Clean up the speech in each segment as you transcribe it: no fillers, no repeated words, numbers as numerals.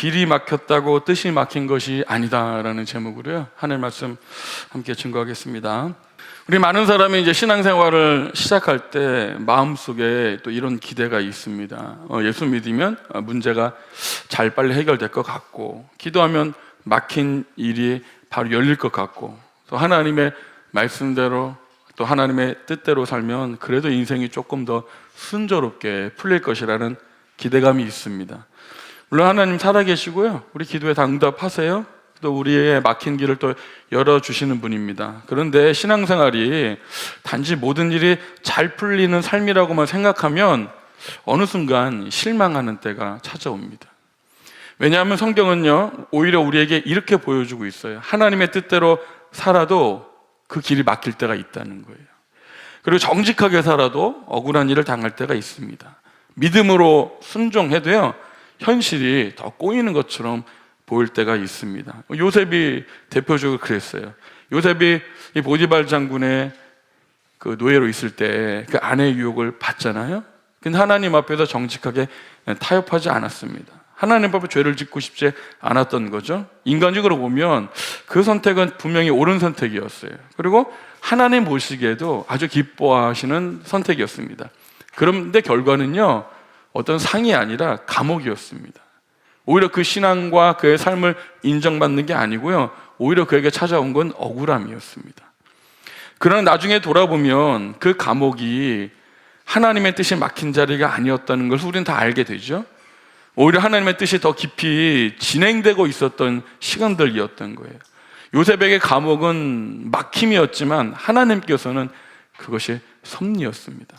길이 막혔다고 뜻이 막힌 것이 아니다라는 제목으로요, 하늘 말씀 함께 증거하겠습니다. 우리 많은 사람이 이제 신앙생활을 시작할 때 마음속에 또 이런 기대가 있습니다. 예수 믿으면 문제가 잘 빨리 해결될 것 같고, 기도하면 막힌 일이 바로 열릴 것 같고, 또 하나님의 말씀대로 또 하나님의 뜻대로 살면 그래도 인생이 조금 더 순조롭게 풀릴 것이라는 기대감이 있습니다. 물론 하나님 살아계시고요, 우리 기도에 다 응답하세요. 또 우리의 막힌 길을 또 열어주시는 분입니다. 그런데 신앙생활이 단지 모든 일이 잘 풀리는 삶이라고만 생각하면 어느 순간 실망하는 때가 찾아옵니다. 왜냐하면 성경은요, 오히려 우리에게 이렇게 보여주고 있어요. 하나님의 뜻대로 살아도 그 길이 막힐 때가 있다는 거예요. 그리고 정직하게 살아도 억울한 일을 당할 때가 있습니다. 믿음으로 순종해도요, 현실이 더 꼬이는 것처럼 보일 때가 있습니다. 요셉이 대표적으로 그랬어요. 요셉이 이 보디발 장군의 그 노예로 있을 때 그 아내의 유혹을 받잖아요. 근데 하나님 앞에서 정직하게 타협하지 않았습니다. 하나님 앞에 죄를 짓고 싶지 않았던 거죠. 인간적으로 보면 그 선택은 분명히 옳은 선택이었어요. 그리고 하나님 보시기에도 아주 기뻐하시는 선택이었습니다. 그런데 결과는요, 어떤 상이 아니라 감옥이었습니다. 오히려 그 신앙과 그의 삶을 인정받는 게 아니고요, 오히려 그에게 찾아온 건 억울함이었습니다. 그러나 나중에 돌아보면 그 감옥이 하나님의 뜻이 막힌 자리가 아니었다는 것을 우리는 다 알게 되죠. 오히려 하나님의 뜻이 더 깊이 진행되고 있었던 시간들이었던 거예요. 요셉에게 감옥은 막힘이었지만 하나님께서는 그것이 섭리였습니다.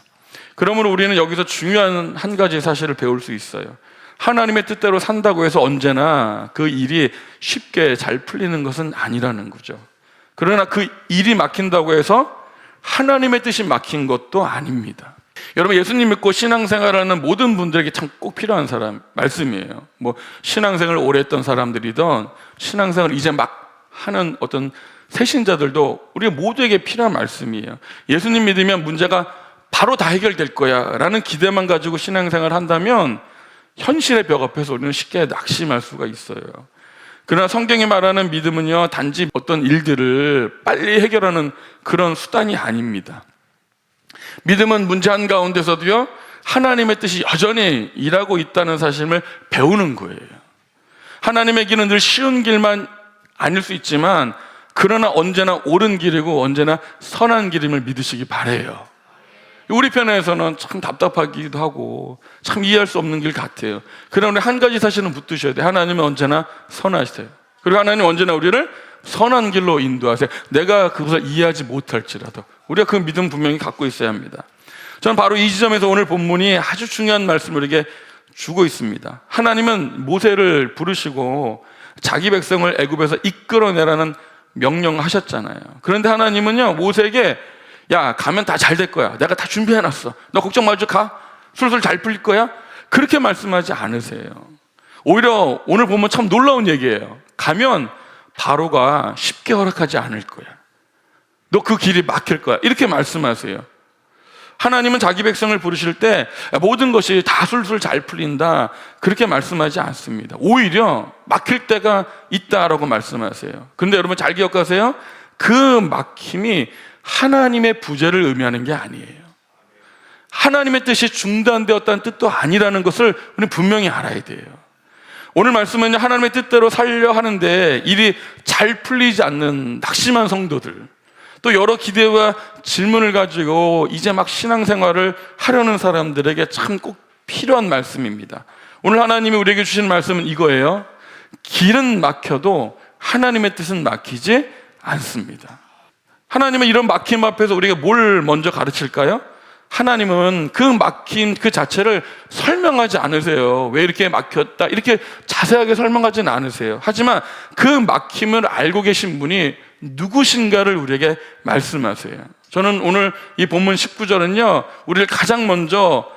그러므로 우리는 여기서 중요한 한 가지 사실을 배울 수 있어요. 하나님의 뜻대로 산다고 해서 언제나 그 일이 쉽게 잘 풀리는 것은 아니라는 거죠. 그러나 그 일이 막힌다고 해서 하나님의 뜻이 막힌 것도 아닙니다. 여러분, 예수님 믿고 신앙생활하는 모든 분들에게 참 꼭 필요한 말씀이에요. 뭐 신앙생활을 오래 했던 사람들이든 신앙생활을 이제 막 하는 어떤 새신자들도 우리 모두에게 필요한 말씀이에요. 예수님 믿으면 문제가 바로 다 해결될 거야 라는 기대만 가지고 신앙생활을 한다면 현실의 벽 앞에서 우리는 쉽게 낙심할 수가 있어요. 그러나 성경이 말하는 믿음은요, 단지 어떤 일들을 빨리 해결하는 그런 수단이 아닙니다. 믿음은 문제 한가운데서도요, 하나님의 뜻이 여전히 일하고 있다는 사실을 배우는 거예요. 하나님의 길은 늘 쉬운 길만 아닐 수 있지만 그러나 언제나 옳은 길이고 언제나 선한 길임을 믿으시기 바라요. 우리 편에서는 참 답답하기도 하고 참 이해할 수 없는 길 같아요. 그러나 한 가지 사실은 붙드셔야 돼요. 하나님은 언제나 선하세요. 그리고 하나님은 언제나 우리를 선한 길로 인도하세요. 내가 그것을 이해하지 못할지라도 우리가 그 믿음 분명히 갖고 있어야 합니다. 저는 바로 이 지점에서 오늘 본문이 아주 중요한 말씀을 우리에게 주고 있습니다. 하나님은 모세를 부르시고 자기 백성을 애굽에서 이끌어내라는 명령하셨잖아요. 그런데 하나님은요, 모세에게 야, 가면 다 잘 될 거야. 내가 다 준비해놨어. 너 걱정 말고 가. 술술 잘 풀릴 거야. 그렇게 말씀하지 않으세요. 오히려 오늘 보면 참 놀라운 얘기예요. 가면 바로가 쉽게 허락하지 않을 거야. 너 그 길이 막힐 거야. 이렇게 말씀하세요. 하나님은 자기 백성을 부르실 때 모든 것이 다 술술 잘 풀린다 그렇게 말씀하지 않습니다. 오히려 막힐 때가 있다라고 말씀하세요. 그런데 여러분 잘 기억하세요. 그 막힘이 하나님의 부재를 의미하는 게 아니에요. 하나님의 뜻이 중단되었다는 뜻도 아니라는 것을 우리는 분명히 알아야 돼요. 오늘 말씀은요, 하나님의 뜻대로 살려 하는데 일이 잘 풀리지 않는 낙심한 성도들, 또 여러 기대와 질문을 가지고 이제 막 신앙생활을 하려는 사람들에게 참 꼭 필요한 말씀입니다. 오늘 하나님이 우리에게 주신 말씀은 이거예요. 길은 막혀도 하나님의 뜻은 막히지 않습니다. 하나님은 이런 막힘 앞에서 우리가 뭘 먼저 가르칠까요? 하나님은 그 막힘 그 자체를 설명하지 않으세요. 왜 이렇게 막혔다 이렇게 자세하게 설명하지는 않으세요. 하지만 그 막힘을 알고 계신 분이 누구신가를 우리에게 말씀하세요. 저는 오늘 이 본문 19절은요, 우리를 가장 먼저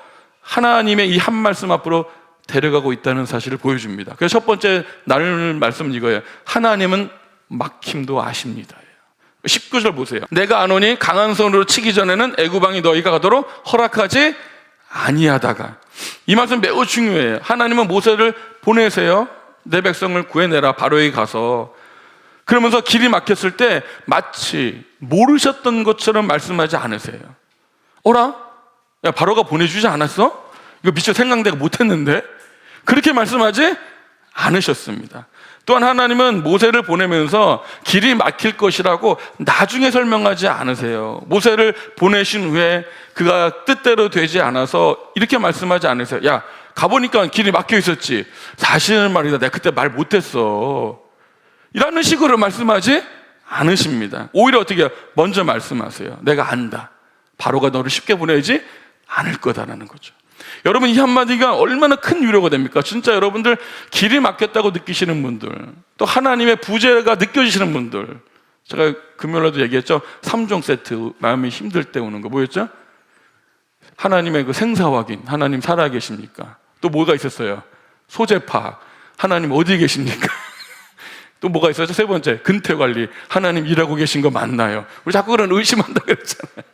하나님의 이 한 말씀 앞으로 데려가고 있다는 사실을 보여줍니다. 그래서 첫 번째 나눌 말씀은 이거예요. 하나님은 막힘도 아십니다. 19절 보세요. 내가 아노니 강한 손으로 치기 전에는 애굽 왕이 너희가 가도록 허락하지 아니하다가. 이 말씀 매우 중요해요. 하나님은 모세를 보내세요. 내 백성을 구해내라, 바로에게 가서. 그러면서 길이 막혔을 때 마치 모르셨던 것처럼 말씀하지 않으세요. 어라? 야, 바로가 보내주지 않았어? 이거 미처 생각내가 못했는데? 그렇게 말씀하지 않으셨습니다. 또한 하나님은 모세를 보내면서 길이 막힐 것이라고 나중에 설명하지 않으세요. 모세를 보내신 후에 그가 뜻대로 되지 않아서 이렇게 말씀하지 않으세요. 야, 가보니까 길이 막혀 있었지. 사실은 말이다, 내가 그때 말 못했어. 이라는 식으로 말씀하지 않으십니다. 오히려 어떻게 해요? 먼저 말씀하세요. 내가 안다. 바로가 너를 쉽게 보내지 않을 거다라는 거죠. 여러분, 이 한마디가 얼마나 큰 위로가 됩니까? 진짜 여러분들 길이 막혔다고 느끼시는 분들, 또 하나님의 부재가 느껴지시는 분들, 제가 금요일에도 얘기했죠. 3종 세트, 마음이 힘들 때 오는 거 뭐였죠? 하나님의 그 생사 확인, 하나님 살아계십니까? 또 뭐가 있었어요? 소재 파악, 하나님 어디 계십니까? 또 뭐가 있었죠? 세 번째, 근태 관리, 하나님 일하고 계신 거 맞나요? 우리 자꾸 그런 의심한다 그랬잖아요.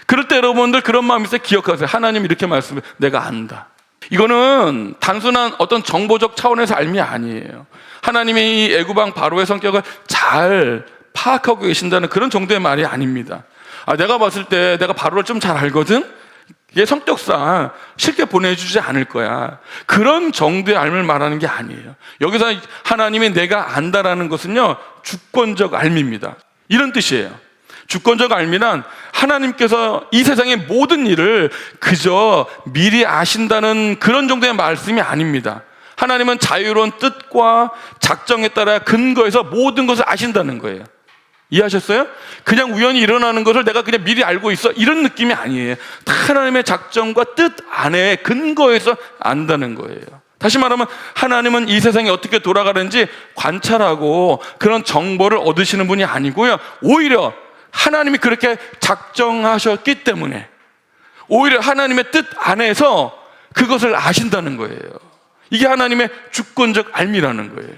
그럴 때 여러분들 그런 마음이 있어요. 기억하세요. 하나님 이렇게 말씀해, 내가 안다. 이거는 단순한 어떤 정보적 차원에서 알미 아니에요. 하나님이 이 애굽왕 바로의 성격을 잘 파악하고 계신다는 그런 정도의 말이 아닙니다. 내가 봤을 때 내가 바로를 좀 잘 알거든? 얘 성격상 쉽게 보내주지 않을 거야. 그런 정도의 알미를 말하는 게 아니에요. 여기서 하나님이 내가 안다라는 것은요, 주권적 알미입니다. 이런 뜻이에요. 주권적 알미란 하나님께서 이 세상의 모든 일을 그저 미리 아신다는 그런 정도의 말씀이 아닙니다. 하나님은 자유로운 뜻과 작정에 따라 근거해서 모든 것을 아신다는 거예요. 이해하셨어요? 그냥 우연히 일어나는 것을 내가 그냥 미리 알고 있어, 이런 느낌이 아니에요. 다 하나님의 작정과 뜻 안에 근거해서 안다는 거예요. 다시 말하면 하나님은 이 세상이 어떻게 돌아가는지 관찰하고 그런 정보를 얻으시는 분이 아니고요, 오히려 하나님이 그렇게 작정하셨기 때문에 오히려 하나님의 뜻 안에서 그것을 아신다는 거예요. 이게 하나님의 주권적 알미라는 거예요.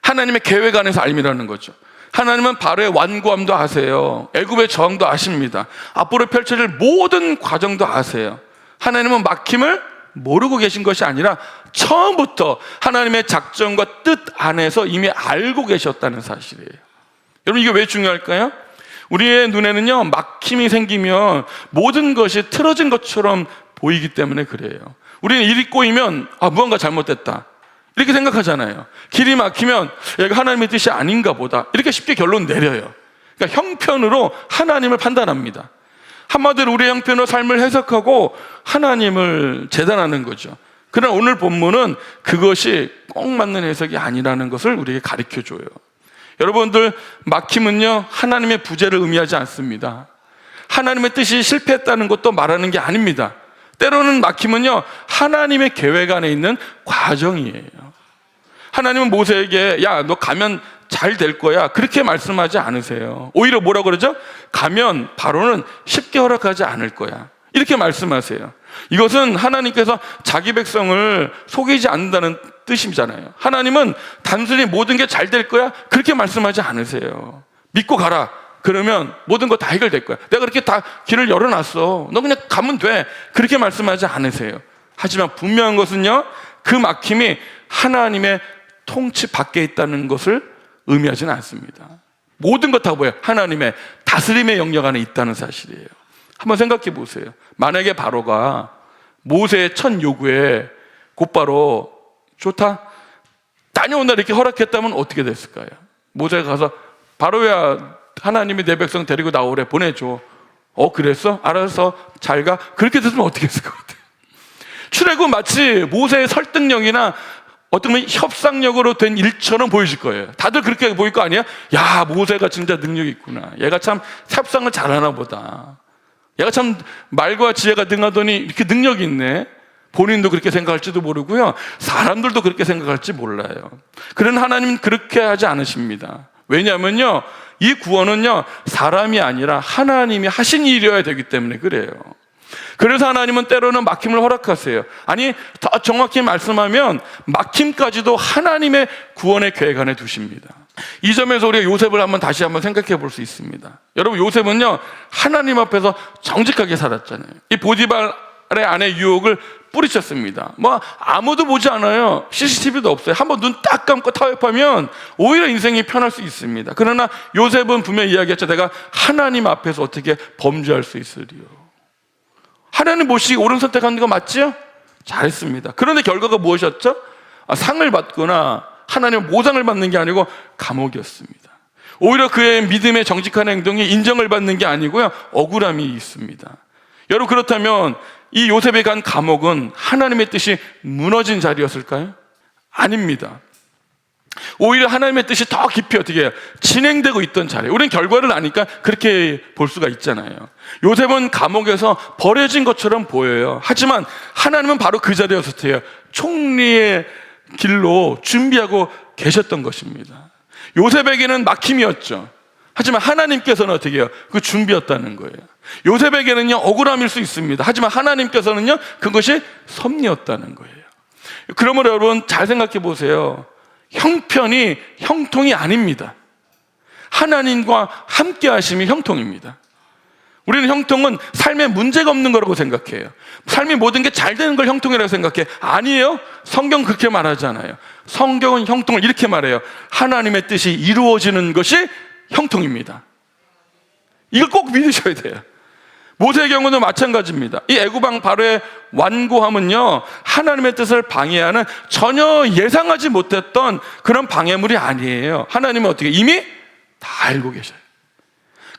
하나님의 계획 안에서 알미라는 거죠. 하나님은 바로의 완고함도 아세요. 애굽의 저항도 아십니다. 앞으로 펼쳐질 모든 과정도 아세요. 하나님은 막힘을 모르고 계신 것이 아니라 처음부터 하나님의 작정과 뜻 안에서 이미 알고 계셨다는 사실이에요. 여러분, 이게 왜 중요할까요? 우리의 눈에는요, 막힘이 생기면 모든 것이 틀어진 것처럼 보이기 때문에 그래요. 우리는 일이 꼬이면 무언가 잘못됐다 이렇게 생각하잖아요. 길이 막히면 이거 하나님의 뜻이 아닌가 보다 이렇게 쉽게 결론 내려요. 그러니까 형편으로 하나님을 판단합니다. 한마디로 우리의 형편으로 삶을 해석하고 하나님을 재단하는 거죠. 그러나 오늘 본문은 그것이 꼭 맞는 해석이 아니라는 것을 우리에게 가르쳐줘요. 여러분들, 막힘은요, 하나님의 부재를 의미하지 않습니다. 하나님의 뜻이 실패했다는 것도 말하는 게 아닙니다. 때로는 막힘은요, 하나님의 계획 안에 있는 과정이에요. 하나님은 모세에게 야, 너 가면 잘 될 거야 그렇게 말씀하지 않으세요. 오히려 뭐라고 그러죠? 가면 바로는 쉽게 허락하지 않을 거야 이렇게 말씀하세요. 이것은 하나님께서 자기 백성을 속이지 않는다는 뜻이잖아요. 하나님은 단순히 모든 게 잘 될 거야 그렇게 말씀하지 않으세요. 믿고 가라 그러면 모든 거 다 해결될 거야. 내가 그렇게 다 길을 열어놨어. 너 그냥 가면 돼. 그렇게 말씀하지 않으세요. 하지만 분명한 것은요, 그 막힘이 하나님의 통치 밖에 있다는 것을 의미하지는 않습니다. 모든 것 다 뭐예요? 하나님의 다스림의 영역 안에 있다는 사실이에요. 한번 생각해 보세요. 만약에 바로가 모세의 첫 요구에 곧바로 좋다, 다녀온다 이렇게 허락했다면 어떻게 됐을까요? 모세가 가서 바로야, 하나님이 내 백성 데리고 나오래, 보내줘. 그랬어? 알아서 잘 가. 그렇게 됐으면 어떻게 했을 것 같아요? 출애굽 마치 모세의 설득력이나 어떤 협상력으로 된 일처럼 보이실 거예요. 다들 그렇게 보일 거 아니야? 야, 모세가 진짜 능력이 있구나. 얘가 참 협상을 잘하나 보다. 얘가 참 말과 지혜가 능하더니 이렇게 능력이 있네. 본인도 그렇게 생각할지도 모르고요, 사람들도 그렇게 생각할지 몰라요. 그런 하나님은 그렇게 하지 않으십니다. 왜냐하면요, 이 구원은요, 사람이 아니라 하나님이 하신 일이어야 되기 때문에 그래요. 그래서 하나님은 때로는 막힘을 허락하세요. 아니, 더 정확히 말씀하면 막힘까지도 하나님의 구원의 계획 안에 두십니다. 이 점에서 우리가 요셉을 다시 한번 생각해 볼 수 있습니다. 여러분, 요셉은요, 하나님 앞에서 정직하게 살았잖아요. 이 보디발 안에 유혹을 뿌리쳤습니다. 뭐 아무도 보지 않아요. CCTV도 없어요. 한번 눈 딱 감고 타협하면 오히려 인생이 편할 수 있습니다. 그러나 요셉은 분명히 이야기했죠. 내가 하나님 앞에서 어떻게 범죄할 수 있으리요. 하나님 모시기 옳은 선택한 거 맞지요? 잘했습니다. 그런데 결과가 무엇이었죠? 상을 받거나 하나님의 모상을 받는 게 아니고 감옥이었습니다. 오히려 그의 믿음의 정직한 행동이 인정을 받는 게 아니고요, 억울함이 있습니다. 여러분, 그렇다면 이 요셉이 간 감옥은 하나님의 뜻이 무너진 자리였을까요? 아닙니다. 오히려 하나님의 뜻이 더 깊이 어떻게 해요? 진행되고 있던 자리에, 우리는 결과를 아니까 그렇게 볼 수가 있잖아요. 요셉은 감옥에서 버려진 것처럼 보여요. 하지만 하나님은 바로 그 자리에서 어떻게 해요? 총리의 길로 준비하고 계셨던 것입니다. 요셉에게는 막힘이었죠. 하지만 하나님께서는 어떻게 해요? 그 준비였다는 거예요. 요셉에게는요, 억울함일 수 있습니다. 하지만 하나님께서는요, 그것이 섭리였다는 거예요. 그러므로 여러분 잘 생각해 보세요. 형편이 형통이 아닙니다. 하나님과 함께 하심이 형통입니다. 우리는 형통은 삶에 문제가 없는 거라고 생각해요. 삶이 모든 게 잘 되는 걸 형통이라고 생각해. 아니에요. 성경 그렇게 말하잖아요. 성경은 형통을 이렇게 말해요. 하나님의 뜻이 이루어지는 것이 형통입니다. 이걸 꼭 믿으셔야 돼요. 모세의 경우도 마찬가지입니다. 이 애굽왕 바로의 완고함은요, 하나님의 뜻을 방해하는 전혀 예상하지 못했던 그런 방해물이 아니에요. 하나님은 어떻게 이미 다 알고 계셔요.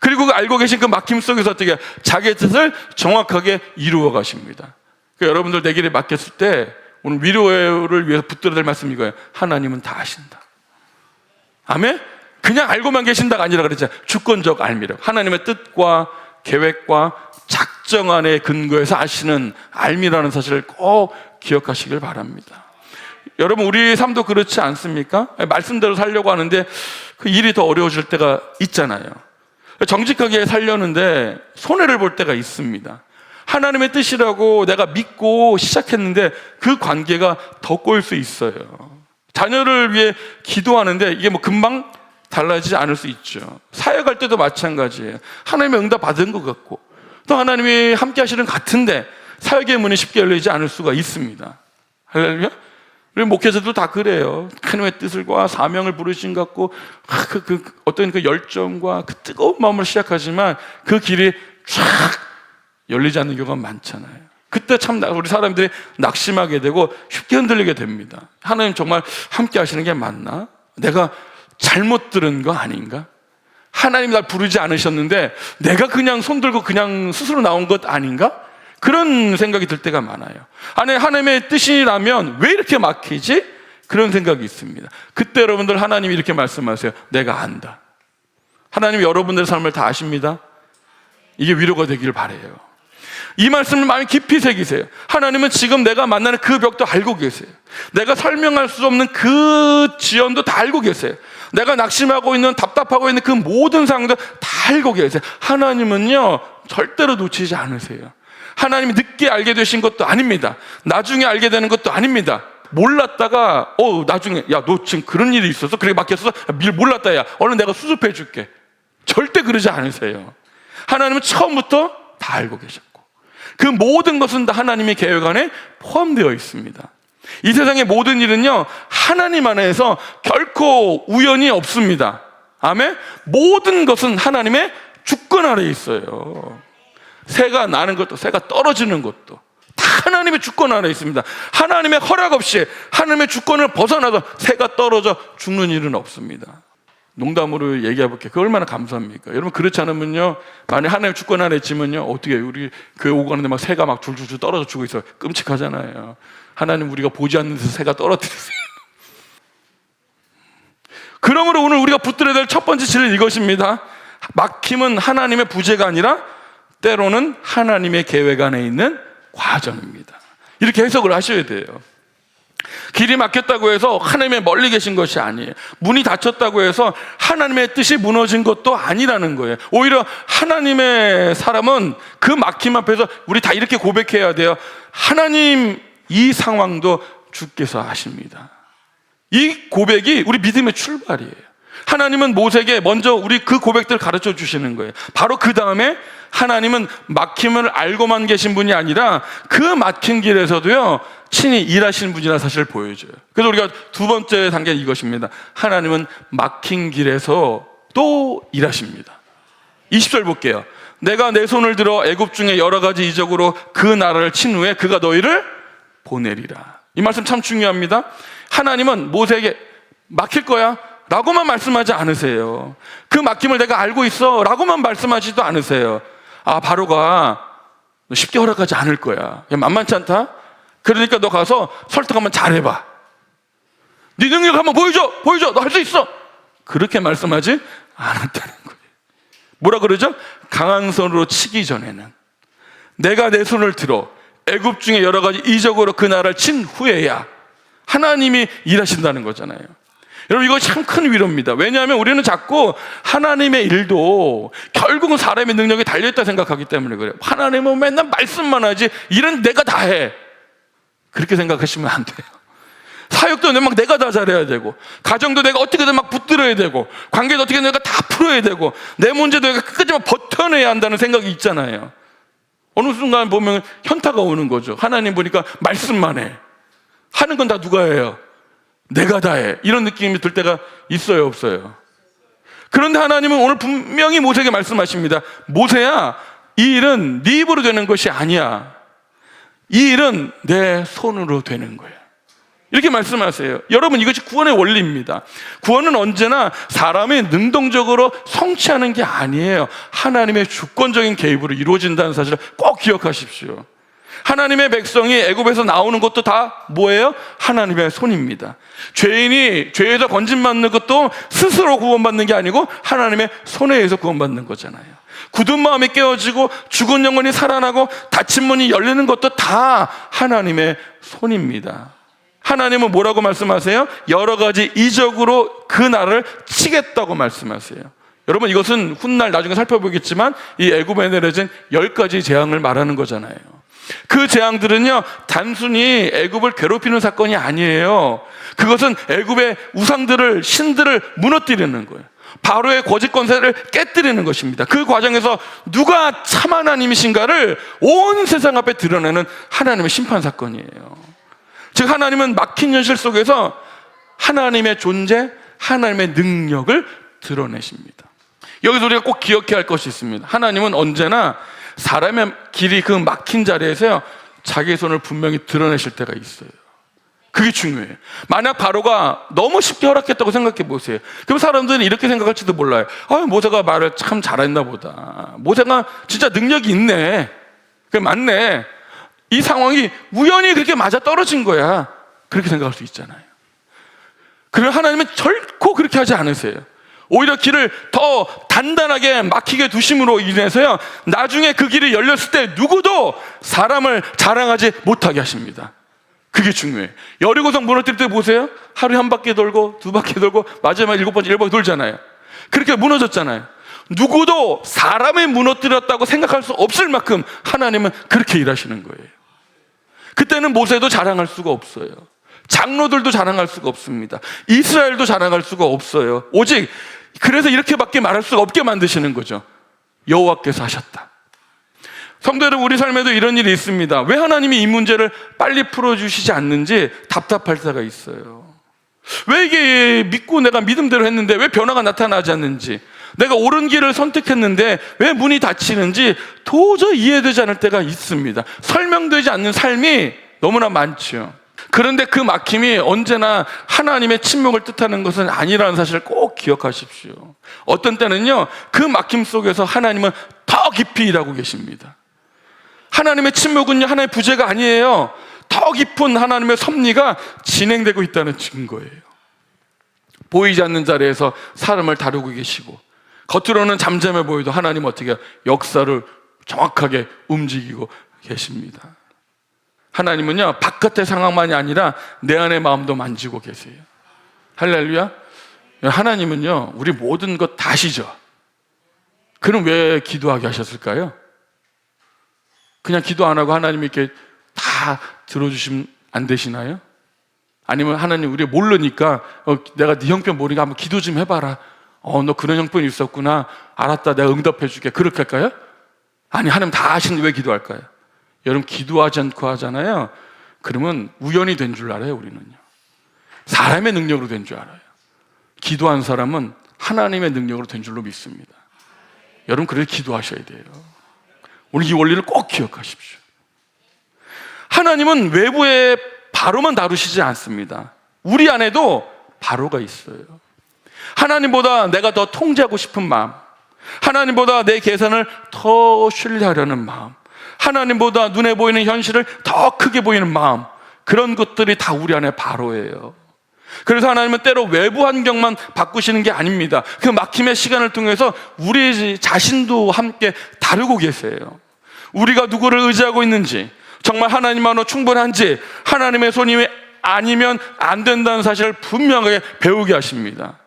그리고 그 알고 계신 그 막힘 속에서 어떻게 자기의 뜻을 정확하게 이루어 가십니다. 그러니까 여러분들 내 길에 맡겼을 때 오늘 위로를 위해서 붙들어야 될 말씀이 이거예요. 하나님은 다 아신다. 아멘? 그냥 알고만 계신다가 아니라 그랬잖아요. 주권적 알미력. 하나님의 뜻과 계획과 작정안에 근거해서 아시는 알미라는 사실을 꼭 기억하시길 바랍니다. 여러분, 우리 삶도 그렇지 않습니까? 말씀대로 살려고 하는데 그 일이 더 어려워질 때가 있잖아요. 정직하게 살려는데 손해를 볼 때가 있습니다. 하나님의 뜻이라고 내가 믿고 시작했는데 그 관계가 더 꼬일 수 있어요. 자녀를 위해 기도하는데 이게 뭐 금방 달라지지 않을 수 있죠. 사역할 때도 마찬가지예요. 하나님의 응답 받은 것 같고 또 하나님이 함께 하시는 것 같은데 사역의 문이 쉽게 열리지 않을 수가 있습니다. 할렐루야? 우리 목회자도 다 그래요. 하나님의 뜻과 사명을 부르신 것 같고 어떤 그 열정과 그 뜨거운 마음으로 시작하지만 그 길이 쫙 열리지 않는 경우가 많잖아요. 그때 참 우리 사람들이 낙심하게 되고 쉽게 흔들리게 됩니다. 하나님 정말 함께 하시는 게 맞나? 내가 잘못 들은 거 아닌가? 하나님 날 부르지 않으셨는데 내가 그냥 손 들고 그냥 스스로 나온 것 아닌가? 그런 생각이 들 때가 많아요. 아니, 하나님의 뜻이라면 왜 이렇게 막히지? 그런 생각이 있습니다. 그때 여러분들 하나님이 이렇게 말씀하세요. 내가 안다. 하나님이 여러분들의 삶을 다 아십니다. 이게 위로가 되길 바라요. 이 말씀을 마음에 깊이 새기세요. 하나님은 지금 내가 만나는 그 벽도 알고 계세요. 내가 설명할 수 없는 그 지연도 다 알고 계세요. 내가 낙심하고 있는, 답답하고 있는 그 모든 상황도 다 알고 계세요. 하나님은요, 절대로 놓치지 않으세요. 하나님이 늦게 알게 되신 것도 아닙니다. 나중에 알게 되는 것도 아닙니다. 몰랐다가 나중에 야, 너 지금 그런 일이 있어서 그렇게 맡겼어? 몰랐다. 야, 얼른 내가 수습해 줄게. 절대 그러지 않으세요. 하나님은 처음부터 다 알고 계셨고 그 모든 것은 다 하나님의 계획 안에 포함되어 있습니다. 이 세상의 모든 일은요, 하나님 안에서 결코 우연이 없습니다. 아멘? 모든 것은 하나님의 주권 아래에 있어요. 새가 나는 것도 새가 떨어지는 것도 다 하나님의 주권 안에 있습니다. 하나님의 허락 없이 하나님의 주권을 벗어나서 새가 떨어져 죽는 일은 없습니다. 농담으로 얘기해 볼게요. 그 얼마나 감사합니까? 여러분, 그렇지 않으면요, 만약 하나님의 주권 안에 있으면요, 어떻게 우리 교회 오고 가는데 막 새가 막 줄줄줄 떨어져 죽고 있어요. 끔찍하잖아요. 하나님 우리가 보지 않는 데서 새가 떨어뜨리세요. 그러므로 오늘 우리가 붙들어야 될 첫 번째 진리는 이것입니다. 막힘은 하나님의 부재가 아니라 때로는 하나님의 계획 안에 있는 과정입니다. 이렇게 해석을 하셔야 돼요. 길이 막혔다고 해서 하나님의 멀리 계신 것이 아니에요. 문이 닫혔다고 해서 하나님의 뜻이 무너진 것도 아니라는 거예요. 오히려 하나님의 사람은 그 막힘 앞에서 우리 다 이렇게 고백해야 돼요. 하나님, 이 상황도 주께서 아십니다. 이 고백이 우리 믿음의 출발이에요. 하나님은 모세에게 먼저 우리 그 고백들을 가르쳐 주시는 거예요. 바로 그 다음에 하나님은 막힘을 알고만 계신 분이 아니라 그 막힌 길에서도요 친히 일하시는 분이라는 사실을 보여줘요. 그래서 우리가 두 번째 단계는 이것입니다. 하나님은 막힌 길에서 또 일하십니다. 20절 볼게요. 내가 내 손을 들어 애굽 중에 여러 가지 이적으로 그 나라를 친 후에 그가 너희를 보내리라. 이 말씀 참 중요합니다. 하나님은 모세에게 막힐 거야 라고만 말씀하지 않으세요. 그 막힘을 내가 알고 있어 라고만 말씀하지도 않으세요. 아, 바로가 너 쉽게 허락하지 않을 거야. 만만치 않다? 그러니까 너 가서 설득 한번 잘해봐. 네 능력 한번 보여줘 너 할 수 있어. 그렇게 말씀하지 않았다는 거예요. 뭐라 그러죠? 강한 손으로 치기 전에는 내가 내 손을 들어 애굽 중에 여러 가지 이적으로 그 나라를 친 후에야 하나님이 일하신다는 거잖아요. 여러분, 이거 참 큰 위로입니다. 왜냐하면 우리는 자꾸 하나님의 일도 결국은 사람의 능력이 달려있다 생각하기 때문에 그래요. 하나님은 맨날 말씀만 하지 일은 내가 다 해. 그렇게 생각하시면 안 돼요. 사역도 막 내가 다 잘해야 되고, 가정도 내가 어떻게든 막 붙들어야 되고, 관계도 어떻게든 내가 다 풀어야 되고, 내 문제도 내가 끝까지 막 버텨내야 한다는 생각이 있잖아요. 어느 순간 보면 현타가 오는 거죠. 하나님 보니까 말씀만 해. 하는 건 다 누가 해요? 내가 다 해. 이런 느낌이 들 때가 있어요, 없어요? 그런데 하나님은 오늘 분명히 모세에게 말씀하십니다. 모세야, 이 일은 네 입으로 되는 것이 아니야. 이 일은 내 손으로 되는 거야. 이렇게 말씀하세요. 여러분, 이것이 구원의 원리입니다. 구원은 언제나 사람이 능동적으로 성취하는 게 아니에요. 하나님의 주권적인 개입으로 이루어진다는 사실을 꼭 기억하십시오. 하나님의 백성이 애굽에서 나오는 것도 다 뭐예요? 하나님의 손입니다. 죄인이 죄에서 건진받는 것도 스스로 구원받는 게 아니고 하나님의 손에 의해서 구원받는 거잖아요. 굳은 마음이 깨어지고 죽은 영혼이 살아나고 닫힌 문이 열리는 것도 다 하나님의 손입니다. 하나님은 뭐라고 말씀하세요? 여러 가지 이적으로 그 나라를 치겠다고 말씀하세요. 여러분, 이것은 훗날 나중에 살펴보겠지만 이 애굽에 내려진 10가지 재앙을 말하는 거잖아요. 그 재앙들은요 단순히 애굽을 괴롭히는 사건이 아니에요. 그것은 애굽의 우상들을, 신들을 무너뜨리는 거예요. 바로의 거짓 권세를 깨뜨리는 것입니다. 그 과정에서 누가 참 하나님이신가를 온 세상 앞에 드러내는 하나님의 심판 사건이에요. 즉, 하나님은 막힌 현실 속에서 하나님의 존재, 하나님의 능력을 드러내십니다. 여기서 우리가 꼭 기억해야 할 것이 있습니다. 하나님은 언제나 사람의 길이 그 막힌 자리에서요 자기의 손을 분명히 드러내실 때가 있어요. 그게 중요해요. 만약 바로가 너무 쉽게 허락했다고 생각해 보세요. 그럼 사람들은 이렇게 생각할지도 몰라요. 모세가 말을 참 잘했나 보다. 모세가 진짜 능력이 있네. 그게 맞네. 이 상황이 우연히 그렇게 맞아 떨어진 거야. 그렇게 생각할 수 있잖아요. 그러나 하나님은 결코 그렇게 하지 않으세요. 오히려 길을 더 단단하게 막히게 두심으로 인해서요 나중에 그 길이 열렸을 때 누구도 사람을 자랑하지 못하게 하십니다. 그게 중요해요. 여리고성 무너뜨릴 때 보세요. 하루에 한 바퀴 돌고 두 바퀴 돌고 마지막 7번째 1바퀴 돌잖아요. 그렇게 무너졌잖아요. 누구도 사람이 무너뜨렸다고 생각할 수 없을 만큼 하나님은 그렇게 일하시는 거예요. 그때는 모세도 자랑할 수가 없어요. 장로들도 자랑할 수가 없습니다. 이스라엘도 자랑할 수가 없어요. 오직 그래서 이렇게밖에 말할 수가 없게 만드시는 거죠. 여호와께서 하셨다. 성도 여러분, 우리 삶에도 이런 일이 있습니다. 왜 하나님이 이 문제를 빨리 풀어주시지 않는지 답답할 때가 있어요. 왜 이게 믿고 내가 믿음대로 했는데 왜 변화가 나타나지 않는지, 내가 옳은 길을 선택했는데 왜 문이 닫히는지 도저히 이해되지 않을 때가 있습니다. 설명되지 않는 삶이 너무나 많죠. 그런데 그 막힘이 언제나 하나님의 침묵을 뜻하는 것은 아니라는 사실을 꼭 기억하십시오. 어떤 때는요 그 막힘 속에서 하나님은 더 깊이 일하고 계십니다. 하나님의 침묵은요 하나님의 부재가 아니에요. 더 깊은 하나님의 섭리가 진행되고 있다는 증거예요. 보이지 않는 자리에서 사람을 다루고 계시고, 겉으로는 잠잠해 보여도 하나님은 어떻게 역사를 정확하게 움직이고 계십니다. 하나님은요 바깥의 상황만이 아니라 내 안의 마음도 만지고 계세요. 할렐루야. 하나님은요 우리 모든 것 다 아시죠. 그럼 왜 기도하게 하셨을까요? 그냥 기도 안 하고 하나님이 이렇게 다 들어주시면 안 되시나요? 아니면 하나님 우리 모르니까 내가 네 형편 모르니까 한번 기도 좀 해봐라, 너 그런 형편이 있었구나. 알았다. 내가 응답해 줄게. 그렇게 할까요? 아니, 하나님 다 아시는데 왜 기도할까요? 여러분, 기도하지 않고 하잖아요. 그러면 우연이 된 줄 알아요, 우리는요. 사람의 능력으로 된 줄 알아요. 기도한 사람은 하나님의 능력으로 된 줄로 믿습니다. 여러분, 그래서 기도하셔야 돼요. 오늘 이 원리를 꼭 기억하십시오. 하나님은 외부의 바로만 다루시지 않습니다. 우리 안에도 바로가 있어요. 하나님보다 내가 더 통제하고 싶은 마음, 하나님보다 내 계산을 더 신뢰하려는 마음, 하나님보다 눈에 보이는 현실을 더 크게 보이는 마음, 그런 것들이 다 우리 안에 바로예요. 그래서 하나님은 때로 외부 환경만 바꾸시는 게 아닙니다. 그 막힘의 시간을 통해서 우리 자신도 함께 다루고 계세요. 우리가 누구를 의지하고 있는지, 정말 하나님만으로 충분한지, 하나님의 손이 아니면 안 된다는 사실을 분명하게 배우게 하십니다.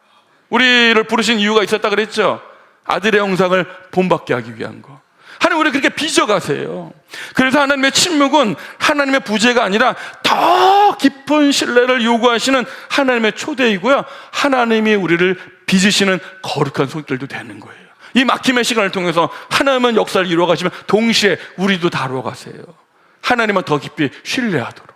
우리를 부르신 이유가 있었다 그랬죠. 아들의 형상을 본받게 하기 위한 거. 하나님 우리를 그렇게 빚어가세요. 그래서 하나님의 침묵은 하나님의 부재가 아니라 더 깊은 신뢰를 요구하시는 하나님의 초대이고요, 하나님이 우리를 빚으시는 거룩한 손길도 되는 거예요. 이 막힘의 시간을 통해서 하나님은 역사를 이루어가시면 동시에 우리도 다루어가세요. 하나님은 더 깊이 신뢰하도록.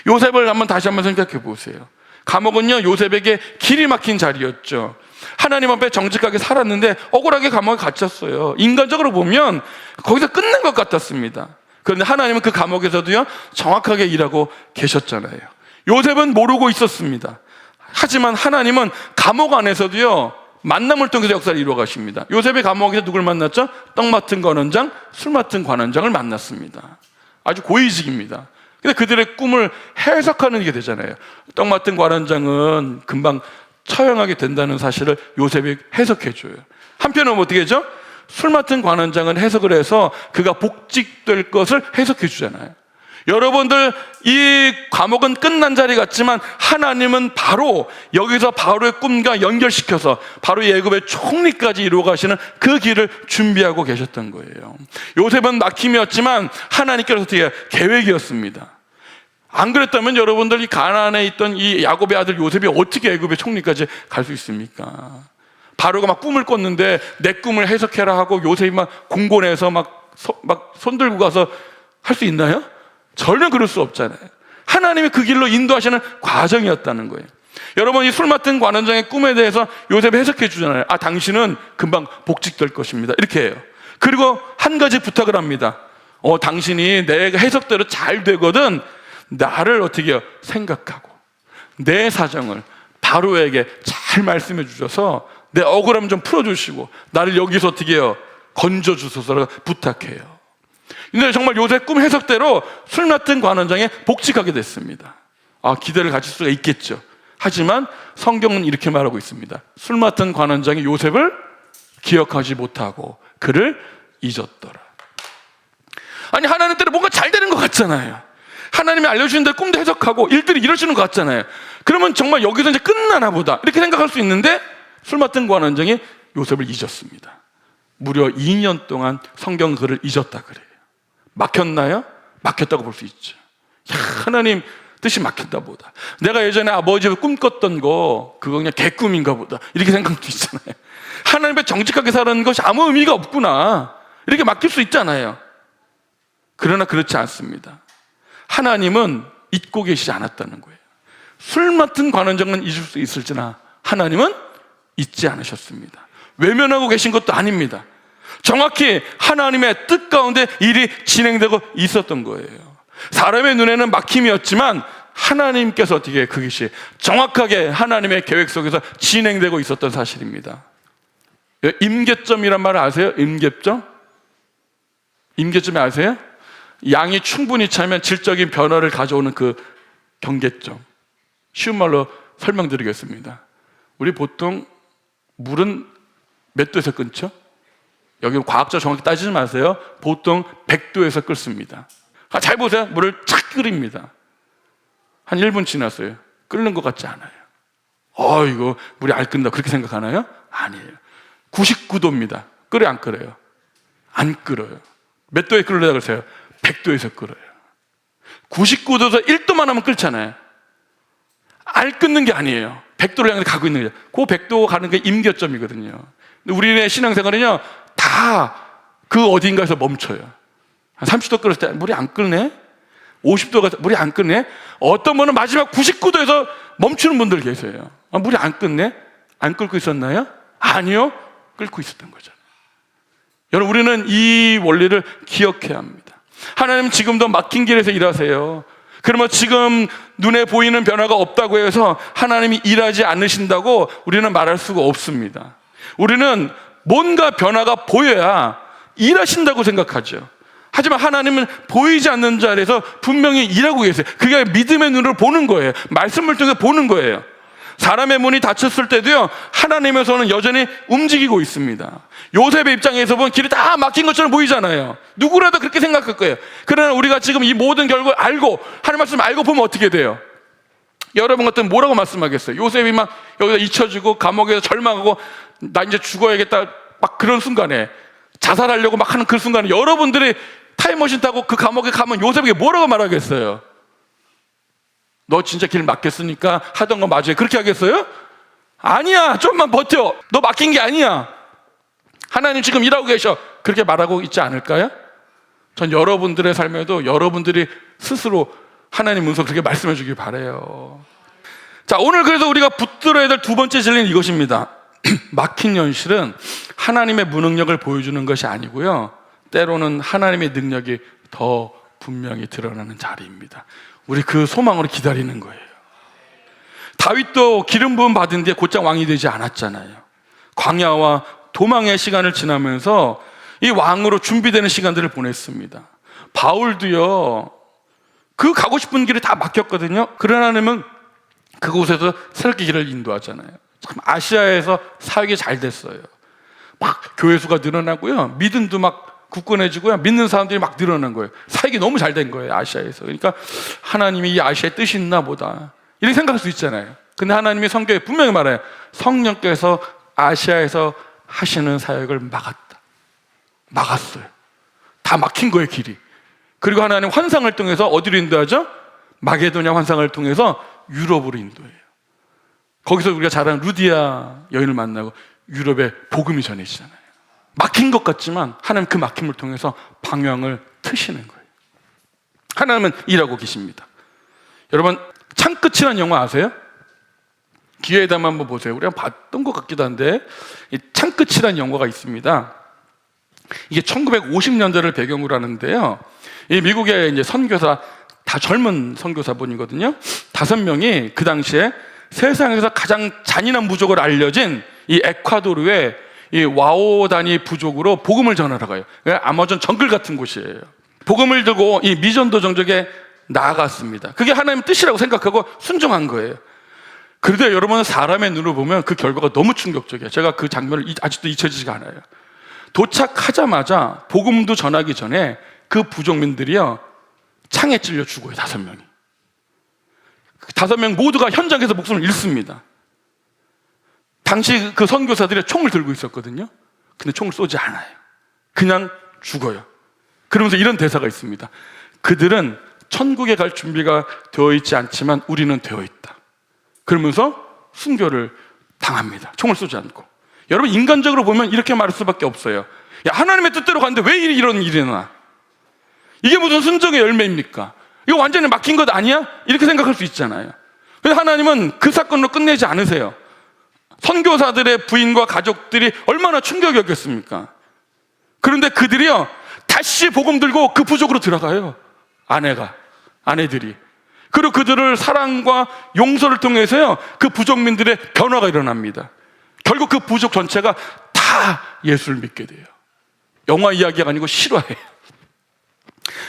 요셉을 다시 한번 생각해 보세요. 감옥은요, 요셉에게 길이 막힌 자리였죠. 하나님 앞에 정직하게 살았는데 억울하게 감옥에 갇혔어요. 인간적으로 보면 거기서 끝낸 것 같았습니다. 그런데 하나님은 그 감옥에서도요, 정확하게 일하고 계셨잖아요. 요셉은 모르고 있었습니다. 하지만 하나님은 감옥 안에서도요, 만남을 통해서 역사를 이루어 가십니다. 요셉의 감옥에서 누굴 만났죠? 떡 맡은 관원장, 술 맡은 관원장을 만났습니다. 아주 고위직입니다. 근데 그들의 꿈을 해석하는 게 되잖아요. 떡 맡은 관원장은 금방 처형하게 된다는 사실을 요셉이 해석해 줘요. 한편으로는 어떻게 하죠? 술 맡은 관원장은 해석을 해서 그가 복직될 것을 해석해 주잖아요. 여러분들, 이 과목은 끝난 자리 같지만 하나님은 바로 여기서 바로의 꿈과 연결시켜서 바로 애굽의 총리까지 이루어 가시는 그 길을 준비하고 계셨던 거예요. 요셉은 막힘이었지만 하나님께서 어떻게 계획이었습니다. 안 그랬다면 여러분들, 이 가나안에 있던 이 야곱의 아들 요셉이 어떻게 애굽의 총리까지 갈 수 있습니까? 바로가 막 꿈을 꿨는데 내 꿈을 해석해라 하고 요셉이 막 공곤해서 막 손 들고 가서 할 수 있나요? 전혀 그럴 수 없잖아요. 하나님이 그 길로 인도하시는 과정이었다는 거예요. 여러분, 이 술 맡은 관원장의 꿈에 대해서 요셉이 해석해 주잖아요. 당신은 금방 복직될 것입니다. 이렇게 해요. 그리고 한 가지 부탁을 합니다. 당신이 내 해석대로 잘 되거든 나를 어떻게 해요? 생각하고 내 사정을 바로에게 잘 말씀해 주셔서 내 억울함 좀 풀어주시고 나를 여기서 어떻게 해요? 건져주소서 부탁해요. 근데 정말 요셉 꿈 해석대로 술 맡은 관원장에 복직하게 됐습니다. 기대를 가질 수가 있겠죠. 하지만 성경은 이렇게 말하고 있습니다. 술 맡은 관원장이 요셉을 기억하지 못하고 그를 잊었더라. 아니, 하나님 때문에 뭔가 잘 되는 것 같잖아요. 하나님이 알려주신 대로 꿈도 해석하고 일들이 이루어지는 것 같잖아요. 그러면 정말 여기서 이제 끝나나 보다 이렇게 생각할 수 있는데 술 맡은 관원장이 요셉을 잊었습니다. 무려 2년 동안 성경 글을 잊었다 그래요. 막혔나요? 막혔다고 볼 수 있죠. 하나님 뜻이 막혔다 보다. 내가 예전에 아버지가 꿈꿨던 거 그거 그냥 개꿈인가 보다 이렇게 생각도 있잖아요. 하나님 앞에 정직하게 사는 것이 아무 의미가 없구나 이렇게 막힐 수 있잖아요. 그러나 그렇지 않습니다. 하나님은 잊고 계시지 않았다는 거예요. 술 맡은 관원장은 잊을 수 있을지나 하나님은 잊지 않으셨습니다. 외면하고 계신 것도 아닙니다. 정확히 하나님의 뜻 가운데 일이 진행되고 있었던 거예요. 사람의 눈에는 막힘이었지만 하나님께서 어떻게 그것이 정확하게 하나님의 계획 속에서 진행되고 있었던 사실입니다. 임계점이란 말을 아세요? 임계점? 임계점이 아세요? 양이 충분히 차면 질적인 변화를 가져오는 그 경계점. 쉬운 말로 설명드리겠습니다. 우리 보통 물은 몇 도에서 끓죠? 여기 과학적 정확히 따지지 마세요. 보통 100도에서 끓습니다. 잘 보세요. 물을 착 끓입니다. 한 1분 지났어요. 끓는 것 같지 않아요. 이거 물이 알 끓는다 그렇게 생각하나요? 아니에요. 99도입니다. 끓어요, 안 끓어요? 안 끓어요. 몇 도에 끓으려고 그러세요? 100도에서 끓어요. 99도에서 1도만 하면 끓잖아요. 알 끓는 게 아니에요. 백도를 향해 가고 있는 거죠. 그 백도 가는 게 임계점이거든요. 근데 우리의 신앙생활은요, 다 그 어딘가에서 멈춰요. 한 30도 끓을 때 물이 안 끓네? 50도가 물이 안 끓네? 어떤 분은 마지막 99도에서 멈추는 분들 계세요. 물이 안 끓네? 안 끓고 있었나요? 아니요. 끓고 있었던 거죠. 여러분, 우리는 이 원리를 기억해야 합니다. 하나님 지금도 막힌 길에서 일하세요. 그러면 지금 눈에 보이는 변화가 없다고 해서 하나님이 일하지 않으신다고 우리는 말할 수가 없습니다. 우리는 뭔가 변화가 보여야 일하신다고 생각하죠. 하지만 하나님은 보이지 않는 자리에서 분명히 일하고 계세요. 그게 믿음의 눈으로 보는 거예요. 말씀을 통해 보는 거예요. 사람의 문이 닫혔을 때도요, 하나님의 손은 여전히 움직이고 있습니다. 요셉의 입장에서 보면 길이 다 막힌 것처럼 보이잖아요. 누구라도 그렇게 생각할 거예요. 그러나 우리가 지금 이 모든 결과를 알고, 하나님 말씀 알고 보면 어떻게 돼요? 여러분 같으면 뭐라고 말씀하겠어요? 요셉이 막 여기다 잊혀지고 감옥에서 절망하고 나 이제 죽어야겠다 막 그런 순간에, 자살하려고 막 하는 그 순간에 여러분들이 타임머신 타고 그 감옥에 가면 요셉에게 뭐라고 말하겠어요? 너 진짜 길 막혔으니까 하던 거 맞아요. 그렇게 하겠어요? 아니야, 좀만 버텨. 너 막힌 게 아니야. 하나님 지금 일하고 계셔. 그렇게 말하고 있지 않을까요? 전 여러분들의 삶에도 여러분들이 스스로 하나님 문서 그렇게 말씀해 주길 바라요. 자, 오늘 그래서 우리가 붙들어야 될 두 번째 진리는 이것입니다. 막힌 현실은 하나님의 무능력을 보여주는 것이 아니고요, 때로는 하나님의 능력이 더 분명히 드러나는 자리입니다. 우리 그 소망으로 기다리는 거예요. 다윗도 기름 부음 받은 뒤에 곧장 왕이 되지 않았잖아요. 광야와 도망의 시간을 지나면서 이 왕으로 준비되는 시간들을 보냈습니다. 바울도요, 그 가고 싶은 길이 다 막혔거든요. 그러나 하나님은 그곳에서 새롭게 길을 인도하잖아요. 참 아시아에서 사역이 잘 됐어요. 막 교회 수가 늘어나고요, 믿음도 막 굳건해지고요, 믿는 사람들이 막 늘어난 거예요. 사역이 너무 잘 된 거예요, 아시아에서. 그러니까 하나님이 이 아시아에 뜻이 있나 보다, 이렇게 생각할 수 있잖아요. 근데 하나님이 성경에 분명히 말해요. 성령께서 아시아에서 하시는 사역을 막았어요. 다 막힌 거예요, 길이. 그리고 하나님 환상을 통해서 어디로 인도하죠? 마게도냐 환상을 통해서 유럽으로 인도해요. 거기서 우리가 잘 아는 루디아 여인을 만나고 유럽에 복음이 전해지잖아요. 막힌 것 같지만 하나님 그 막힘을 통해서 방향을 트시는 거예요. 하나님은 일하고 계십니다. 여러분, 창끝이라는 영화 아세요? 기회에 담아 한번 보세요. 우리가 봤던 것 같기도 한데, 이 창끝이라는 영화가 있습니다. 이게 1950년대를 배경으로 하는데요, 이 미국의 이제 선교사, 다 젊은 선교사분이거든요. 5명이 그 당시에 세상에서 가장 잔인한 부족을 알려진 이 에콰도르의 이 와오다니 부족으로 복음을 전하러 가요. 아마존 정글 같은 곳이에요. 복음을 들고 이 미전도 정적에 나아갔습니다. 그게 하나님 뜻이라고 생각하고 순종한 거예요. 그런데 여러분, 사람의 눈으로 보면 그 결과가 너무 충격적이에요. 제가 그 장면을 아직도 잊혀지지가 않아요. 도착하자마자 복음도 전하기 전에 그 부족민들이요, 창에 찔려 죽어요. 5명이. 5명 모두가 현장에서 목숨을 잃습니다. 당시 그 선교사들이 총을 들고 있었거든요. 근데 총을 쏘지 않아요. 그냥 죽어요. 그러면서 이런 대사가 있습니다. 그들은 천국에 갈 준비가 되어 있지 않지만 우리는 되어 있다. 그러면서 순교를 당합니다. 총을 쏘지 않고. 여러분, 인간적으로 보면 이렇게 말할 수밖에 없어요. 야, 하나님의 뜻대로 갔는데 왜 이런 일이 일어나? 이게 무슨 순종의 열매입니까? 이거 완전히 막힌 것 아니야? 이렇게 생각할 수 있잖아요. 근데 하나님은 그 사건으로 끝내지 않으세요. 선교사들의 부인과 가족들이 얼마나 충격이었겠습니까? 그런데 그들이요, 다시 복음 들고 그 부족으로 들어가요. 아내들이. 그리고 그들을 사랑과 용서를 통해서요, 그 부족민들의 변화가 일어납니다. 결국 그 부족 전체가 다 예수를 믿게 돼요. 영화 이야기가 아니고 실화예요.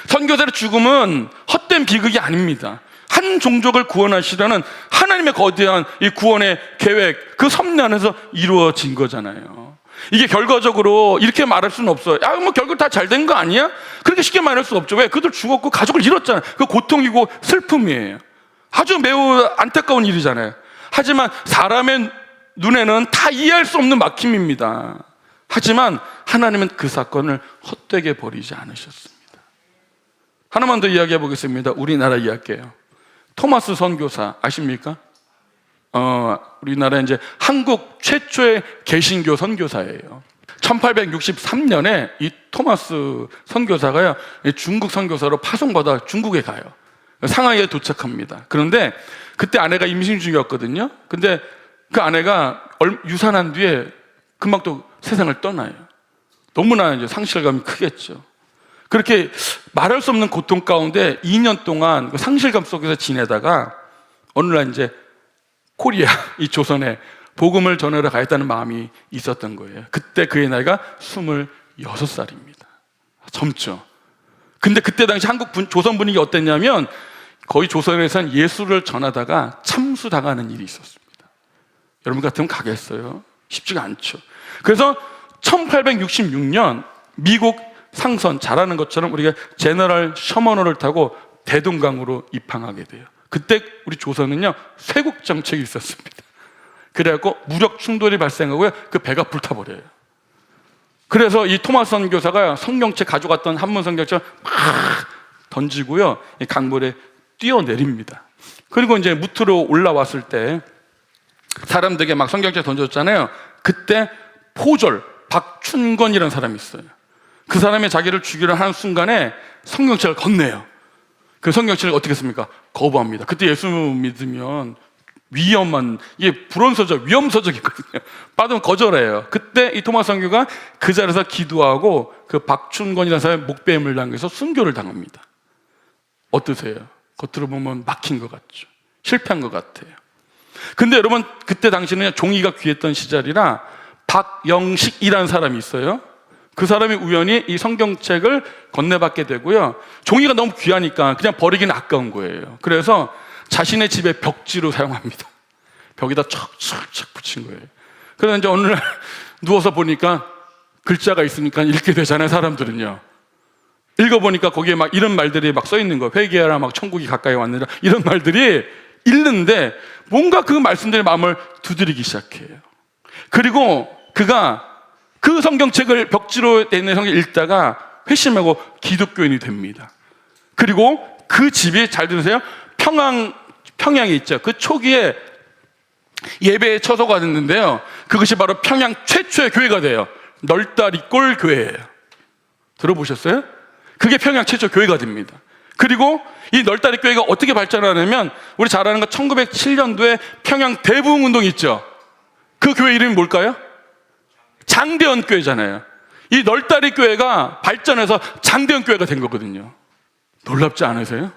선교사의 죽음은 헛된 비극이 아닙니다. 한 종족을 구원하시려는 하나님의 거대한 이 구원의 계획, 그 섭리 안에서 이루어진 거잖아요. 이게 결과적으로 이렇게 말할 수는 없어요. 야, 뭐 결국 다 잘 된 거 아니야? 그렇게 쉽게 말할 수 없죠. 왜? 그들 죽었고 가족을 잃었잖아요. 그 고통이고 슬픔이에요. 아주 매우 안타까운 일이잖아요. 하지만 사람의 눈에는 다 이해할 수 없는 막힘입니다. 하지만 하나님은 그 사건을 헛되게 버리지 않으셨습니다. 하나만 더 이야기해 보겠습니다. 우리나라 이야기예요. 토마스 선교사 아십니까? 우리나라 이제 한국 최초의 개신교 선교사예요. 1863년에 이 토마스 선교사가요, 중국 선교사로 파송받아 중국에 가요. 상하이에 도착합니다. 그런데 그때 아내가 임신 중이었거든요. 근데 그 아내가 유산한 뒤에 금방 또 세상을 떠나요. 너무나 이제 상실감이 크겠죠. 그렇게 말할 수 없는 고통 가운데 2년 동안 그 상실감 속에서 지내다가 어느 날 이제 코리아, 이 조선에 복음을 전하러 가겠다는 마음이 있었던 거예요. 그때 그의 나이가 26살입니다. 젊죠. 근데 그때 당시 조선 분위기 어땠냐면 거의 조선에선 예수를 전하다가 참수당하는 일이 있었습니다. 여러분 같으면 가겠어요? 쉽지가 않죠. 그래서 1866년 미국 상선, 잘하는 것처럼 우리가 제너럴 셔먼호를 타고 대동강으로 입항하게 돼요. 그때 우리 조선은요, 쇄국 정책이 있었습니다. 그래갖고 무력 충돌이 발생하고요, 그 배가 불타버려요. 그래서 이 토마스 선교사가 성경책 가져갔던 한문 성경책 막 던지고요, 이 강물에 뛰어내립니다. 그리고 이제 무트로 올라왔을 때 사람들에게 막 성경책 던졌잖아요. 그때 포졸 박춘권이라는 사람이 있어요. 그 사람이 자기를 죽이려 하는 순간에 성경책을 건네요. 그 성경책을 어떻게 했습니까? 거부합니다. 그때 예수 믿으면 위험한, 이게 불온서적, 위험서적이거든요. 받으면 거절해요. 그때 이 토마스 선교가 그 자리에서 기도하고 그 박춘권이라는 사람의 목베임을 당해서 순교를 당합니다. 어떠세요? 겉으로 보면 막힌 것 같죠. 실패한 것 같아요. 근데 여러분, 그때 당시는 종이가 귀했던 시절이라 박영식이라는 사람이 있어요. 그 사람이 우연히 이 성경책을 건네받게 되고요, 종이가 너무 귀하니까 그냥 버리기는 아까운 거예요. 그래서 자신의 집에 벽지로 사용합니다. 벽에다 척척척 붙인 거예요. 그래서 이제 어느 날 누워서 보니까 글자가 있으니까 읽게 되잖아요, 사람들은요. 읽어보니까 거기에 막 이런 말들이 막 써 있는 거예요. 회개하라, 막 천국이 가까이 왔느라, 이런 말들이 읽는데 뭔가 그 말씀들의 마음을 두드리기 시작해요. 그리고 그가 그 성경책을 벽지로 돼 있는 성경 읽다가 회심하고 기독교인이 됩니다. 그리고 그 집이, 잘 들으세요, 평양에 있죠. 그 초기에 예배에 처소가 됐는데요, 그것이 바로 평양 최초의 교회가 돼요. 널다리꼴 교회예요. 들어보셨어요? 그게 평양 최초 교회가 됩니다. 그리고 이 널다리 교회가 어떻게 발전하냐면, 우리 잘 아는 거 1907년도에 평양 대부흥운동이 있죠. 그 교회 이름이 뭘까요? 장대현 교회잖아요. 이 널다리 교회가 발전해서 장대현 교회가 된 거거든요. 놀랍지 않으세요?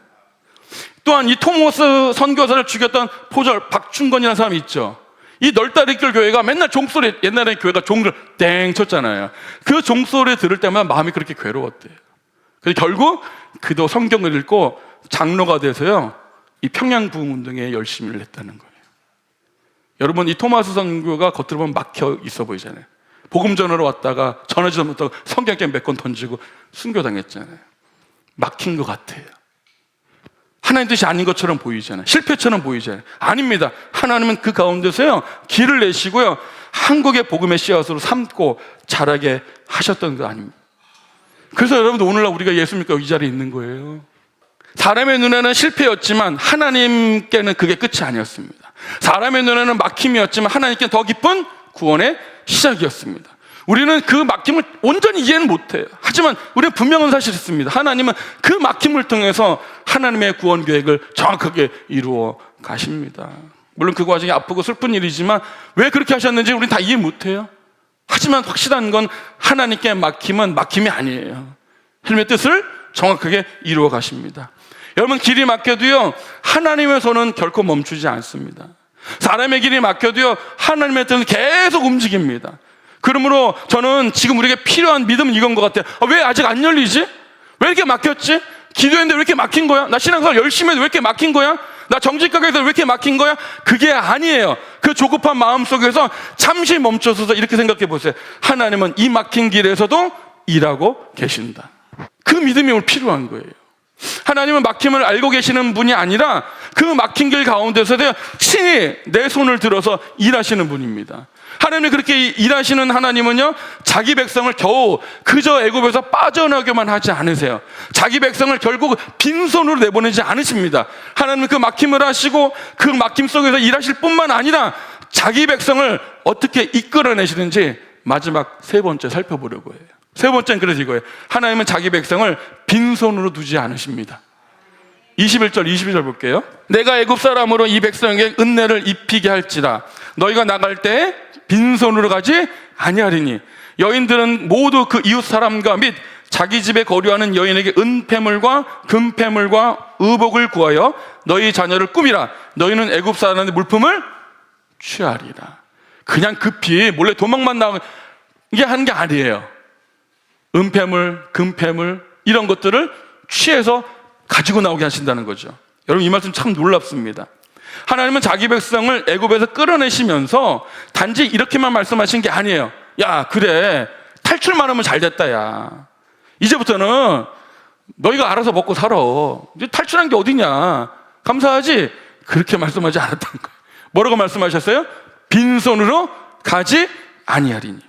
또한 이 토마스 선교사를 죽였던 포졸 박춘권이라는 사람이 있죠. 이 널다리길 교회가 맨날 종소리, 옛날에 교회가 종을 땡 쳤잖아요. 그 종소리 들을 때마다 마음이 그렇게 괴로웠대요. 그래서 결국 그도 성경을 읽고 장로가 돼서요, 이 평양 부흥운동에 열심히 했다는 거예요. 여러분, 이 토마스 선교가 겉으로 보면 막혀 있어 보이잖아요. 복음 전하러 왔다가 전하지도 못하고 성경책 몇 권 던지고 순교당했잖아요. 막힌 것 같아요. 하나님 뜻이 아닌 것처럼 보이잖아요. 실패처럼 보이잖아요. 아닙니다. 하나님은 그 가운데서요, 길을 내시고요, 한국의 복음의 씨앗으로 삼고 자라게 하셨던 거 아닙니다. 그래서 여러분들, 오늘날 우리가 예수 믿고 이 자리에 있는 거예요. 사람의 눈에는 실패였지만 하나님께는 그게 끝이 아니었습니다. 사람의 눈에는 막힘이었지만 하나님께는 더 깊은 구원의 시작이었습니다. 우리는 그 막힘을 온전히 이해는 못해요. 하지만 우리는 분명한 사실이 있습니다. 하나님은 그 막힘을 통해서 하나님의 구원 계획을 정확하게 이루어 가십니다. 물론 그 과정이 아프고 슬픈 일이지만 왜 그렇게 하셨는지 우리는 다 이해 못해요. 하지만 확실한 건 하나님께 막힘은 막힘이 아니에요. 하나님의 뜻을 정확하게 이루어 가십니다. 여러분, 길이 막혀도요, 하나님의 손은 결코 멈추지 않습니다. 사람의 길이 막혀도요, 하나님의 뜻은 계속 움직입니다. 그러므로 저는 지금 우리에게 필요한 믿음은 이건 것 같아요. 왜 아직 안 열리지? 왜 이렇게 막혔지? 기도했는데 왜 이렇게 막힌 거야? 나 신앙생활 열심히 해도 왜 이렇게 막힌 거야? 나 정직하게 해서 왜 이렇게 막힌 거야? 그게 아니에요. 그 조급한 마음 속에서 잠시 멈춰서서 이렇게 생각해 보세요. 하나님은 이 막힌 길에서도 일하고 계신다. 그 믿음이 오늘 필요한 거예요. 하나님은 막힘을 알고 계시는 분이 아니라 그 막힌 길 가운데서도 친히 내 손을 들어서 일하시는 분입니다. 하나님이 그렇게 일하시는 하나님은요, 자기 백성을 겨우 그저 애굽에서 빠져나오게만 하지 않으세요. 자기 백성을 결국 빈손으로 내보내지 않으십니다. 하나님은 그 막힘을 하시고 그 막힘 속에서 일하실 뿐만 아니라 자기 백성을 어떻게 이끌어내시는지 마지막 세 번째 살펴보려고 해요. 세 번째는 그래서 이거예요. 하나님은 자기 백성을 빈손으로 두지 않으십니다. 21절, 22절 볼게요. 내가 애굽 사람으로 이 백성에게 은혜를 입히게 할지라 너희가 나갈 때 빈손으로 가지 아니하리니 여인들은 모두 그 이웃 사람과 및 자기 집에 거류하는 여인에게 은폐물과 금폐물과 의복을 구하여 너희 자녀를 꾸미라. 너희는 애굽 사람의 물품을 취하리라. 그냥 급히 몰래 도망만 나게 하는 게 아니에요. 은폐물, 금폐물 이런 것들을 취해서 가지고 나오게 하신다는 거죠. 여러분, 이 말씀 참 놀랍습니다. 하나님은 자기 백성을 애굽에서 끌어내시면서 단지 이렇게만 말씀하신 게 아니에요. 야, 그래, 탈출만 하면 잘 됐다. 야, 이제부터는 너희가 알아서 먹고 살아. 이제 탈출한 게 어디냐, 감사하지. 그렇게 말씀하지 않았던 거예요. 뭐라고 말씀하셨어요? 빈손으로 가지 아니하리니.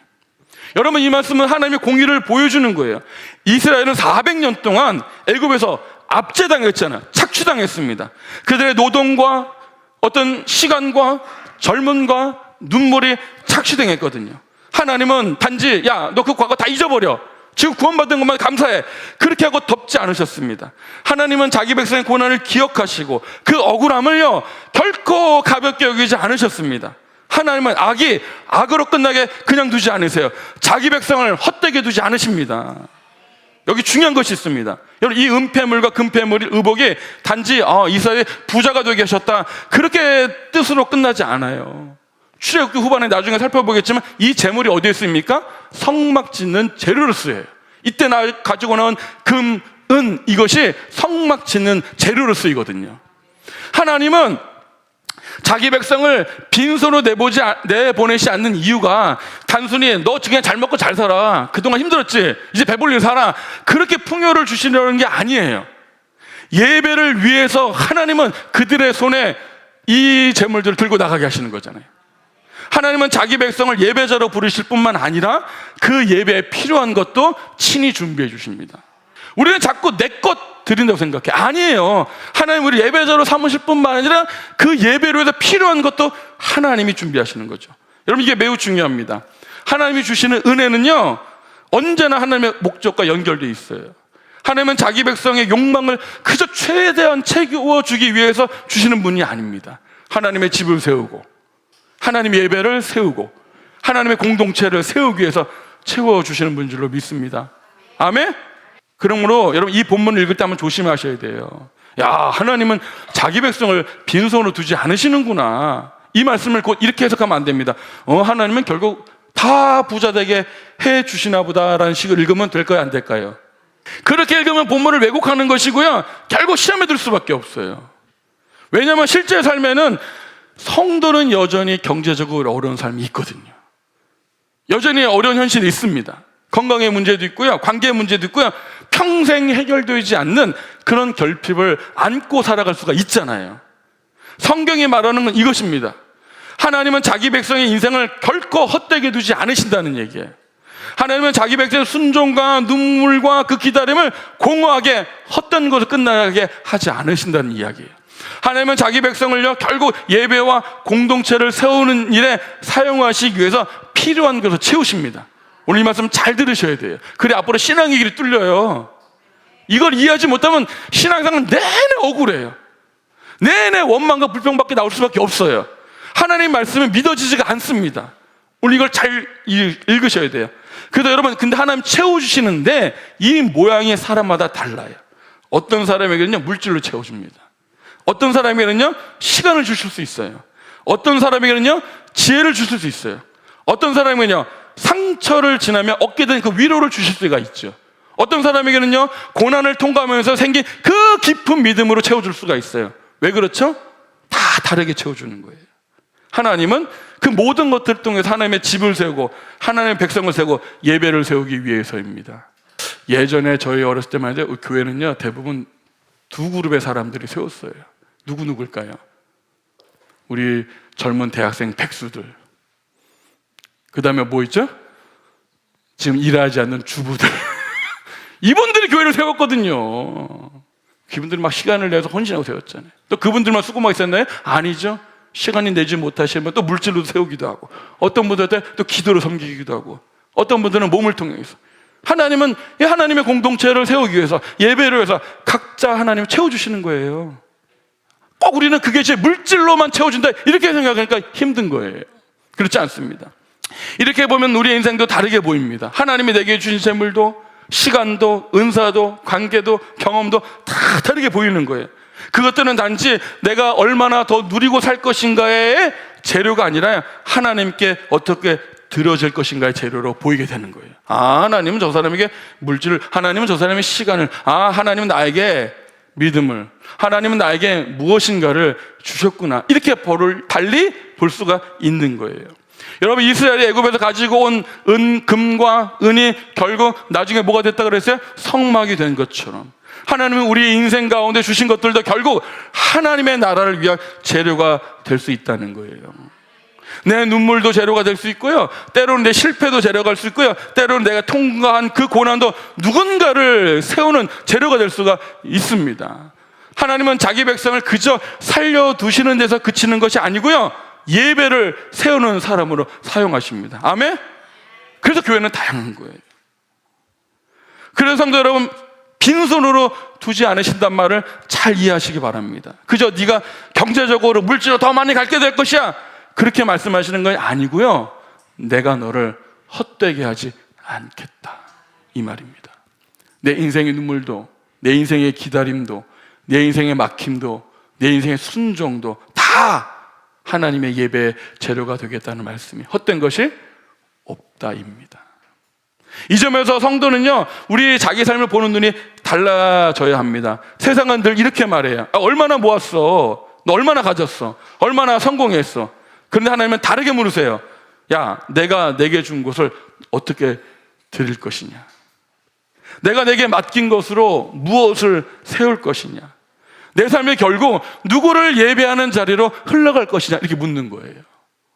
여러분, 이 말씀은 하나님의 공의를 보여주는 거예요. 이스라엘은 400년 동안 애굽에서 압제당했잖아요. 착취당했습니다. 그들의 노동과 어떤 시간과 젊음과 눈물이 착취당했거든요. 하나님은 단지 야, 너 그 과거 다 잊어버려. 지금 구원받은 것만 감사해. 그렇게 하고 덮지 않으셨습니다. 하나님은 자기 백성의 고난을 기억하시고 그 억울함을요, 결코 가볍게 여기지 않으셨습니다. 하나님은 악이 악으로 끝나게 그냥 두지 않으세요. 자기 백성을 헛되게 두지 않으십니다. 여기 중요한 것이 있습니다. 여러분, 이 은폐물과 금폐물, 의복이 단지 이스라엘의 부자가 되게 하셨다, 그렇게 뜻으로 끝나지 않아요. 출애굽기 후반에 나중에 살펴보겠지만 이 재물이 어디에 쓰입니까? 성막 짓는 재료로 쓰여요. 이때 가지고 나온 금, 은, 이것이 성막 짓는 재료로 쓰이거든요. 하나님은 자기 백성을 빈손으로 내보내지 않는 이유가 단순히 너 그냥 잘 먹고 잘 살아, 그동안 힘들었지, 이제 배불리 일 살아, 그렇게 풍요를 주시려는 게 아니에요. 예배를 위해서 하나님은 그들의 손에 이 재물들을 들고 나가게 하시는 거잖아요. 하나님은 자기 백성을 예배자로 부르실 뿐만 아니라 그 예배에 필요한 것도 친히 준비해 주십니다. 우리는 자꾸 내 것 드린다고 생각해. 아니에요. 하나님 우리 예배자로 삼으실 뿐만 아니라 그 예배로 해서 필요한 것도 하나님이 준비하시는 거죠. 여러분, 이게 매우 중요합니다. 하나님이 주시는 은혜는요, 언제나 하나님의 목적과 연결되어 있어요. 하나님은 자기 백성의 욕망을 그저 최대한 채워주기 위해서 주시는 분이 아닙니다. 하나님의 집을 세우고, 하나님의 예배를 세우고, 하나님의 공동체를 세우기 위해서 채워주시는 분인 줄로 믿습니다. 아멘? 그러므로 여러분, 이 본문을 읽을 때 한번 조심하셔야 돼요. 야, 하나님은 자기 백성을 빈손으로 두지 않으시는구나, 이 말씀을 곧 이렇게 해석하면 안 됩니다. 하나님은 결국 다 부자 되게 해 주시나 보다라는 식으로 읽으면 될까요, 안 될까요? 그렇게 읽으면 본문을 왜곡하는 것이고요, 결국 시험에 들 수밖에 없어요. 왜냐하면 실제 삶에는 성도는 여전히 경제적으로 어려운 삶이 있거든요. 여전히 어려운 현실이 있습니다. 건강의 문제도 있고요, 관계의 문제도 있고요, 평생 해결되지 않는 그런 결핍을 안고 살아갈 수가 있잖아요. 성경이 말하는 건 이것입니다. 하나님은 자기 백성의 인생을 결코 헛되게 두지 않으신다는 얘기예요. 하나님은 자기 백성의 순종과 눈물과 그 기다림을 공허하게 헛된 것으로 끝나게 하지 않으신다는 이야기예요. 하나님은 자기 백성을요, 결국 예배와 공동체를 세우는 일에 사용하시기 위해서 필요한 것을 채우십니다. 오늘 이 말씀 잘 들으셔야 돼요. 그래 앞으로 신앙의 길이 뚫려요. 이걸 이해하지 못하면 신앙생활은 내내 억울해요. 내내 원망과 불평밖에 나올 수밖에 없어요. 하나님 말씀은 믿어지지가 않습니다. 오늘 이걸 잘 읽으셔야 돼요. 그래도 여러분, 근데 하나님 채워주시는데 이 모양이 사람마다 달라요. 어떤 사람에게는요, 물질로 채워줍니다. 어떤 사람에게는요, 시간을 주실 수 있어요. 어떤 사람에게는요, 지혜를 주실 수 있어요. 어떤 사람에게는요, 상처를 지나며 얻게 된 그 위로를 주실 수가 있죠. 어떤 사람에게는요, 고난을 통과하면서 생긴 그 깊은 믿음으로 채워줄 수가 있어요. 왜 그렇죠? 다 다르게 채워주는 거예요. 하나님은 그 모든 것들을 통해서 하나님의 집을 세우고 하나님의 백성을 세우고 예배를 세우기 위해서입니다. 예전에 저희 어렸을 때만 해도 교회는요, 대부분 두 그룹의 사람들이 세웠어요. 누굴까요? 우리 젊은 대학생 백수들, 그 다음에 뭐 있죠? 지금 일하지 않는 주부들. 이분들이 교회를 세웠거든요. 그분들이 막 시간을 내서 헌신하고 세웠잖아요. 또 그분들만 수고만 있었나요? 아니죠. 시간이 내지 못하시면 또 물질로 세우기도 하고, 어떤 분들한테 또 기도로 섬기기도 하고, 어떤 분들은 몸을 통해서. 하나님은 이 하나님의 공동체를 세우기 위해서, 예배를 위해서 각자 하나님을 채워주시는 거예요. 꼭 우리는 그게 제 물질로만 채워준다 이렇게 생각하니까 힘든 거예요. 그렇지 않습니다. 이렇게 보면 우리의 인생도 다르게 보입니다. 하나님이 내게 주신 재물도, 시간도, 은사도, 관계도, 경험도 다 다르게 보이는 거예요. 그것들은 단지 내가 얼마나 더 누리고 살 것인가의 재료가 아니라 하나님께 어떻게 드려질 것인가의 재료로 보이게 되는 거예요. 아, 하나님은 저 사람에게 물질을, 하나님은 저 사람의 시간을, 아, 하나님은 나에게 믿음을, 하나님은 나에게 무엇인가를 주셨구나, 이렇게 달리 볼 수가 있는 거예요. 여러분, 이스라엘이 애굽에서 가지고 온 금과 은이 결국 나중에 뭐가 됐다 그랬어요? 성막이 된 것처럼 하나님은 우리 인생 가운데 주신 것들도 결국 하나님의 나라를 위한 재료가 될 수 있다는 거예요. 내 눈물도 재료가 될 수 있고요, 때로는 내 실패도 재료가 될 수 있고요, 때로는 내가 통과한 그 고난도 누군가를 세우는 재료가 될 수가 있습니다. 하나님은 자기 백성을 그저 살려두시는 데서 그치는 것이 아니고요, 예배를 세우는 사람으로 사용하십니다. 아멘? 그래서 교회는 다양한 거예요. 그래서 성도 여러분, 빈손으로 두지 않으신단 말을 잘 이해하시기 바랍니다. 그저 네가 경제적으로 물질로 더 많이 갖게 될 것이야, 그렇게 말씀하시는 건 아니고요, 내가 너를 헛되게 하지 않겠다, 이 말입니다. 내 인생의 눈물도, 내 인생의 기다림도, 내 인생의 막힘도, 내 인생의 순종도 다 하나님의 예배의 재료가 되겠다는 말씀이, 헛된 것이 없다입니다. 이 점에서 성도는요, 우리 자기 삶을 보는 눈이 달라져야 합니다. 세상은 늘 이렇게 말해요. 얼마나 모았어? 너 얼마나 가졌어? 얼마나 성공했어? 그런데 하나님은 다르게 물으세요. 야, 내가 내게 준 것을 어떻게 드릴 것이냐? 내가 내게 맡긴 것으로 무엇을 세울 것이냐? 내 삶이 결국 누구를 예배하는 자리로 흘러갈 것이냐, 이렇게 묻는 거예요.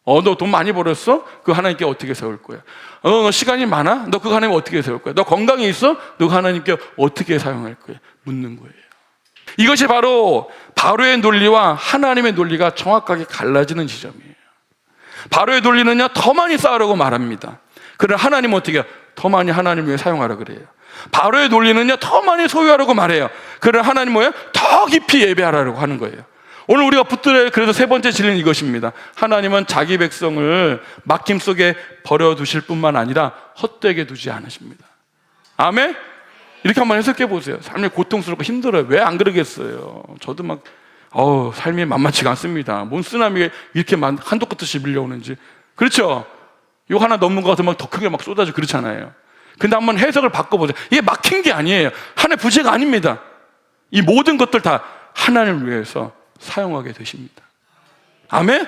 너 돈 많이 벌었어? 그거 하나님께 어떻게 세울 거야? 너 시간이 많아? 너 그거 하나님 어떻게 세울 거야? 너 건강이 있어? 너 하나님께 어떻게 사용할 거야? 묻는 거예요. 이것이 바로 바로의 논리와 하나님의 논리가 정확하게 갈라지는 지점이에요. 바로의 논리는요, 더 많이 쌓으라고 말합니다. 그러나 하나님은 어떻게 해요? 더 많이 하나님을 위해 사용하라 그래요. 바로의 논리는요, 더 많이 소유하라고 말해요. 그러나 하나님 뭐예요? 더 깊이 예배하라고 하는 거예요. 오늘 우리가 붙들어야 그래서 세 번째 진리는 이것입니다. 하나님은 자기 백성을 막힘 속에 버려두실 뿐만 아니라 헛되게 두지 않으십니다. 아멘? 이렇게 한번 해석해 보세요. 삶이 고통스럽고 힘들어요. 왜 안 그러겠어요? 저도 막 삶이 만만치가 않습니다. 뭔 쓰나미가 이렇게 한도 끝없이 밀려오는지. 그렇죠? 이거 하나 넘는 것 같으면 더 크게 막 쏟아지고 그렇잖아요. 근데 한번 해석을 바꿔보세요. 이게 막힌 게 아니에요. 하나의 부재가 아닙니다. 이 모든 것들 다 하나님을 위해서 사용하게 되십니다. 아멘?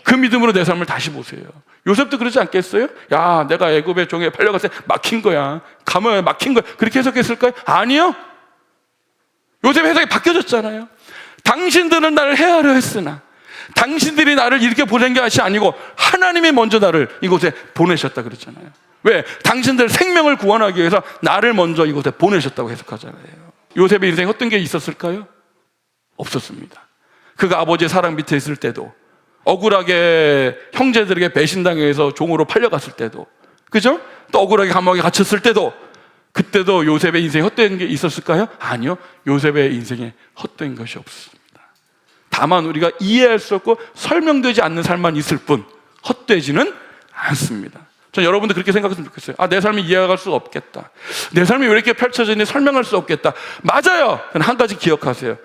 그 믿음으로 내 삶을 다시 보세요. 요셉도 그러지 않겠어요? 야, 내가 애굽의 종에 팔려갔을 때 막힌 거야, 감옥에 막힌 거야, 그렇게 해석했을까요? 아니요. 요셉 해석이 바뀌어졌잖아요. 당신들은 나를 해하려 했으나 당신들이 나를 이렇게 보낸 것이 아니고 하나님이 먼저 나를 이곳에 보내셨다 그랬잖아요. 왜? 당신들 생명을 구원하기 위해서 나를 먼저 이곳에 보내셨다고 해석하잖아요. 요셉의 인생에 어떤 게 있었을까요? 없었습니다. 그가 아버지의 사랑 밑에 있을 때도, 억울하게 형제들에게 배신당해서 종으로 팔려갔을 때도, 그죠? 또 억울하게 감옥에 갇혔을 때도, 그때도 요셉의 인생에 헛된 게 있었을까요? 아니요. 요셉의 인생에 헛된 것이 없습니다. 다만 우리가 이해할 수 없고 설명되지 않는 삶만 있을 뿐 헛되지는 않습니다. 전 여러분도 그렇게 생각했으면 좋겠어요. 내 삶이 이해할 수 없겠다, 내 삶이 왜 이렇게 펼쳐지는지 설명할 수 없겠다. 맞아요. 한 가지 기억하세요.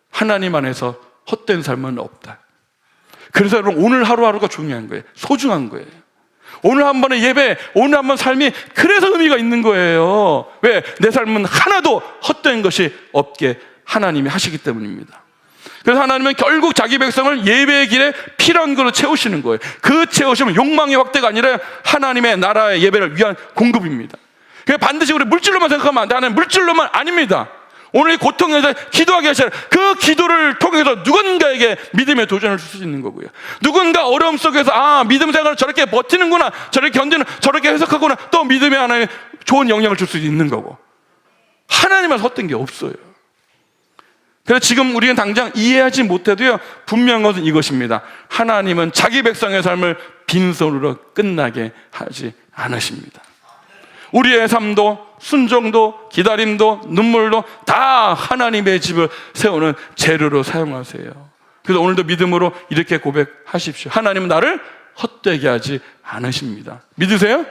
하나님 안에서 헛된 삶은 없다. 그래서 여러분, 오늘 하루하루가 중요한 거예요. 소중한 거예요. 오늘 한 번의 예배, 오늘 한 번 삶이 그래서 의미가 있는 거예요. 왜? 내 삶은 하나도 헛된 것이 없게 하나님이 하시기 때문입니다. 그래서 하나님은 결국 자기 백성을 예배의 길에 필요한 것으로 채우시는 거예요. 그 채우심은 욕망의 확대가 아니라 하나님의 나라의 예배를 위한 공급입니다. 그러니까 반드시 우리 물질로만 생각하면 안 돼. 하나님 물질로만 아닙니다. 오늘 이 고통에서 기도하게 하시라. 그 기도를 통해서 누군가에게 우리에게 믿음의 도전을 줄 수 있는 거고요. 누군가 어려움 속에서 믿음 생활을 저렇게 버티는구나, 저렇게 견디는, 저렇게 해석하구나, 또 믿음의 하나님 좋은 영향을 줄 수 있는 거고, 하나님만 헛된 게 없어요. 그래서 지금 우리는 당장 이해하지 못해도요, 분명한 것은 이것입니다. 하나님은 자기 백성의 삶을 빈손으로 끝나게 하지 않으십니다. 우리의 삶도, 순종도, 기다림도, 눈물도 다 하나님의 집을 세우는 재료로 사용하세요. 그래서 오늘도 믿음으로 이렇게 고백하십시오. 하나님은 나를 헛되게 하지 않으십니다. 믿으세요?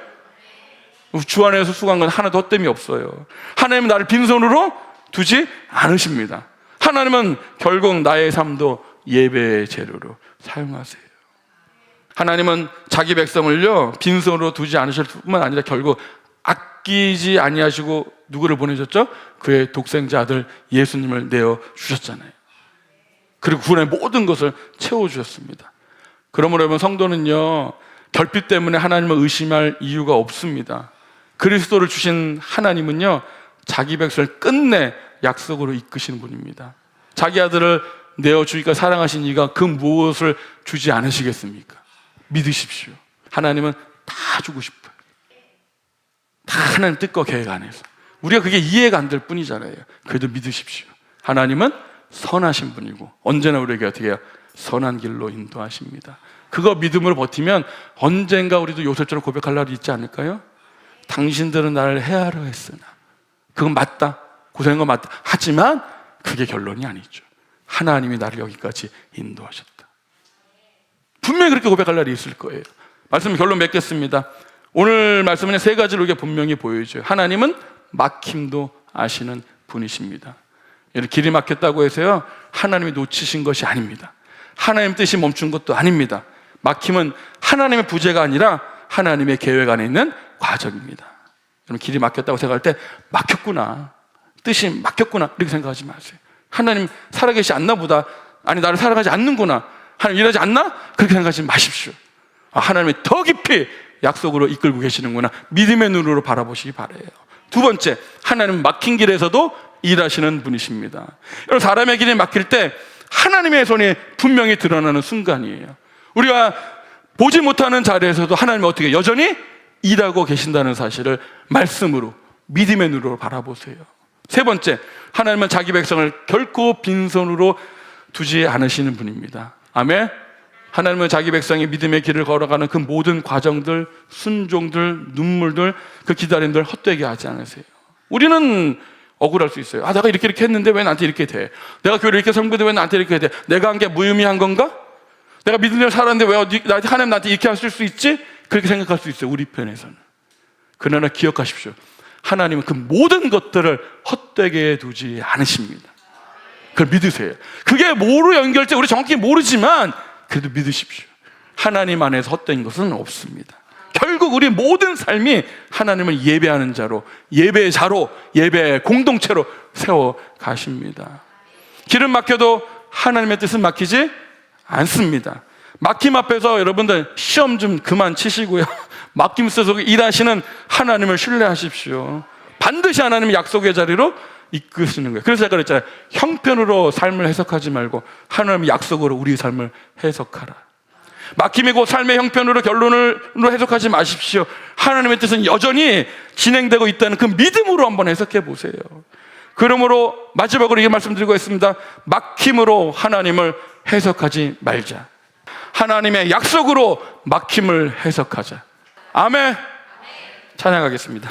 주 안에서 수고한 건 하나도 헛됨이 없어요. 하나님은 나를 빈손으로 두지 않으십니다. 하나님은 결국 나의 삶도 예배의 재료로 사용하세요. 하나님은 자기 백성을요, 빈손으로 두지 않으실 뿐만 아니라 결국 아끼지 아니하시고 누구를 보내셨죠? 그의 독생자 아들 예수님을 내어주셨잖아요. 그리고 구원의 모든 것을 채워주셨습니다. 그러므로 여러분, 성도는요, 결핍 때문에 하나님을 의심할 이유가 없습니다. 그리스도를 주신 하나님은요, 자기 백성을 끝내 약속으로 이끄시는 분입니다. 자기 아들을 내어주기가 사랑하신 이가 그 무엇을 주지 않으시겠습니까? 믿으십시오. 하나님은 다 주고 싶어요. 다 하나님 뜻과 계획 안에서. 우리가 그게 이해가 안 될 뿐이잖아요. 그래도 믿으십시오. 하나님은 선하신 분이고 언제나 우리에게 어떻게 해요? 선한 길로 인도하십니다. 그거 믿음으로 버티면 언젠가 우리도 요셉처럼 고백할 날이 있지 않을까요? 당신들은 나를 해하려 했으나, 그건 맞다, 고생한 건 맞다, 하지만 그게 결론이 아니죠. 하나님이 나를 여기까지 인도하셨다. 분명히 그렇게 고백할 날이 있을 거예요. 말씀 결론 맺겠습니다. 오늘 말씀은 세 가지로 이게 분명히 보여줘요. 하나님은 막힘도 아시는 분이십니다. 길이 막혔다고 해서요, 하나님이 놓치신 것이 아닙니다. 하나님 뜻이 멈춘 것도 아닙니다. 막힘은 하나님의 부재가 아니라 하나님의 계획 안에 있는 과정입니다. 여러분, 길이 막혔다고 생각할 때 막혔구나, 뜻이 막혔구나, 이렇게 생각하지 마세요. 하나님 살아계시지 않나 보다, 아니 나를 살아가지 않는구나, 하나님 일하지 않나, 그렇게 생각하지 마십시오. 하나님이 더 깊이 약속으로 이끌고 계시는구나, 믿음의 눈으로 바라보시기 바라요. 두 번째, 하나님은 막힌 길에서도 일하시는 분이십니다. 여러분, 사람의 길이 막힐 때 하나님의 손이 분명히 드러나는 순간이에요. 우리가 보지 못하는 자리에서도 하나님은 어떻게 여전히 일하고 계신다는 사실을 말씀으로, 믿음의 눈으로 바라보세요. 세 번째, 하나님은 자기 백성을 결코 빈손으로 두지 않으시는 분입니다. 아멘. 하나님은 자기 백성이 믿음의 길을 걸어가는 그 모든 과정들, 순종들, 눈물들, 그 기다림들 헛되게 하지 않으세요. 우리는 억울할 수 있어요. 내가 이렇게 했는데 왜 나한테 이렇게 돼? 내가 교회를 이렇게 섬기는데 왜 나한테 이렇게 돼? 내가 한 게 무의미한 건가? 내가 믿음을 살았는데 왜 하나님 나한테 이렇게 하실 수 있지? 그렇게 생각할 수 있어요, 우리 편에서는. 그러나 기억하십시오. 하나님은 그 모든 것들을 헛되게 두지 않으십니다. 그걸 믿으세요. 그게 뭐로 연결돼 우리 정확히 모르지만 그래도 믿으십시오. 하나님 안에서 헛된 것은 없습니다. 결국 우리 모든 삶이 하나님을 예배하는 자로, 예배의 자로, 예배의 공동체로 세워 가십니다. 길은 막혀도 하나님의 뜻은 막히지 않습니다. 막힘 앞에서 여러분들 시험 좀 그만 치시고요, 막힘 속에서 일하시는 하나님을 신뢰하십시오. 반드시 하나님의 약속의 자리로 이끄시는 거예요. 그래서 제가 그랬잖아요. 형편으로 삶을 해석하지 말고 하나님의 약속으로 우리 삶을 해석하라. 막힘이고 삶의 형편으로 결론으로 해석하지 마십시오. 하나님의 뜻은 여전히 진행되고 있다는 그 믿음으로 한번 해석해 보세요. 그러므로 마지막으로 이게 말씀드리고 있습니다. 막힘으로 하나님을 해석하지 말자. 하나님의 약속으로 막힘을 해석하자. 아멘. 찬양하겠습니다.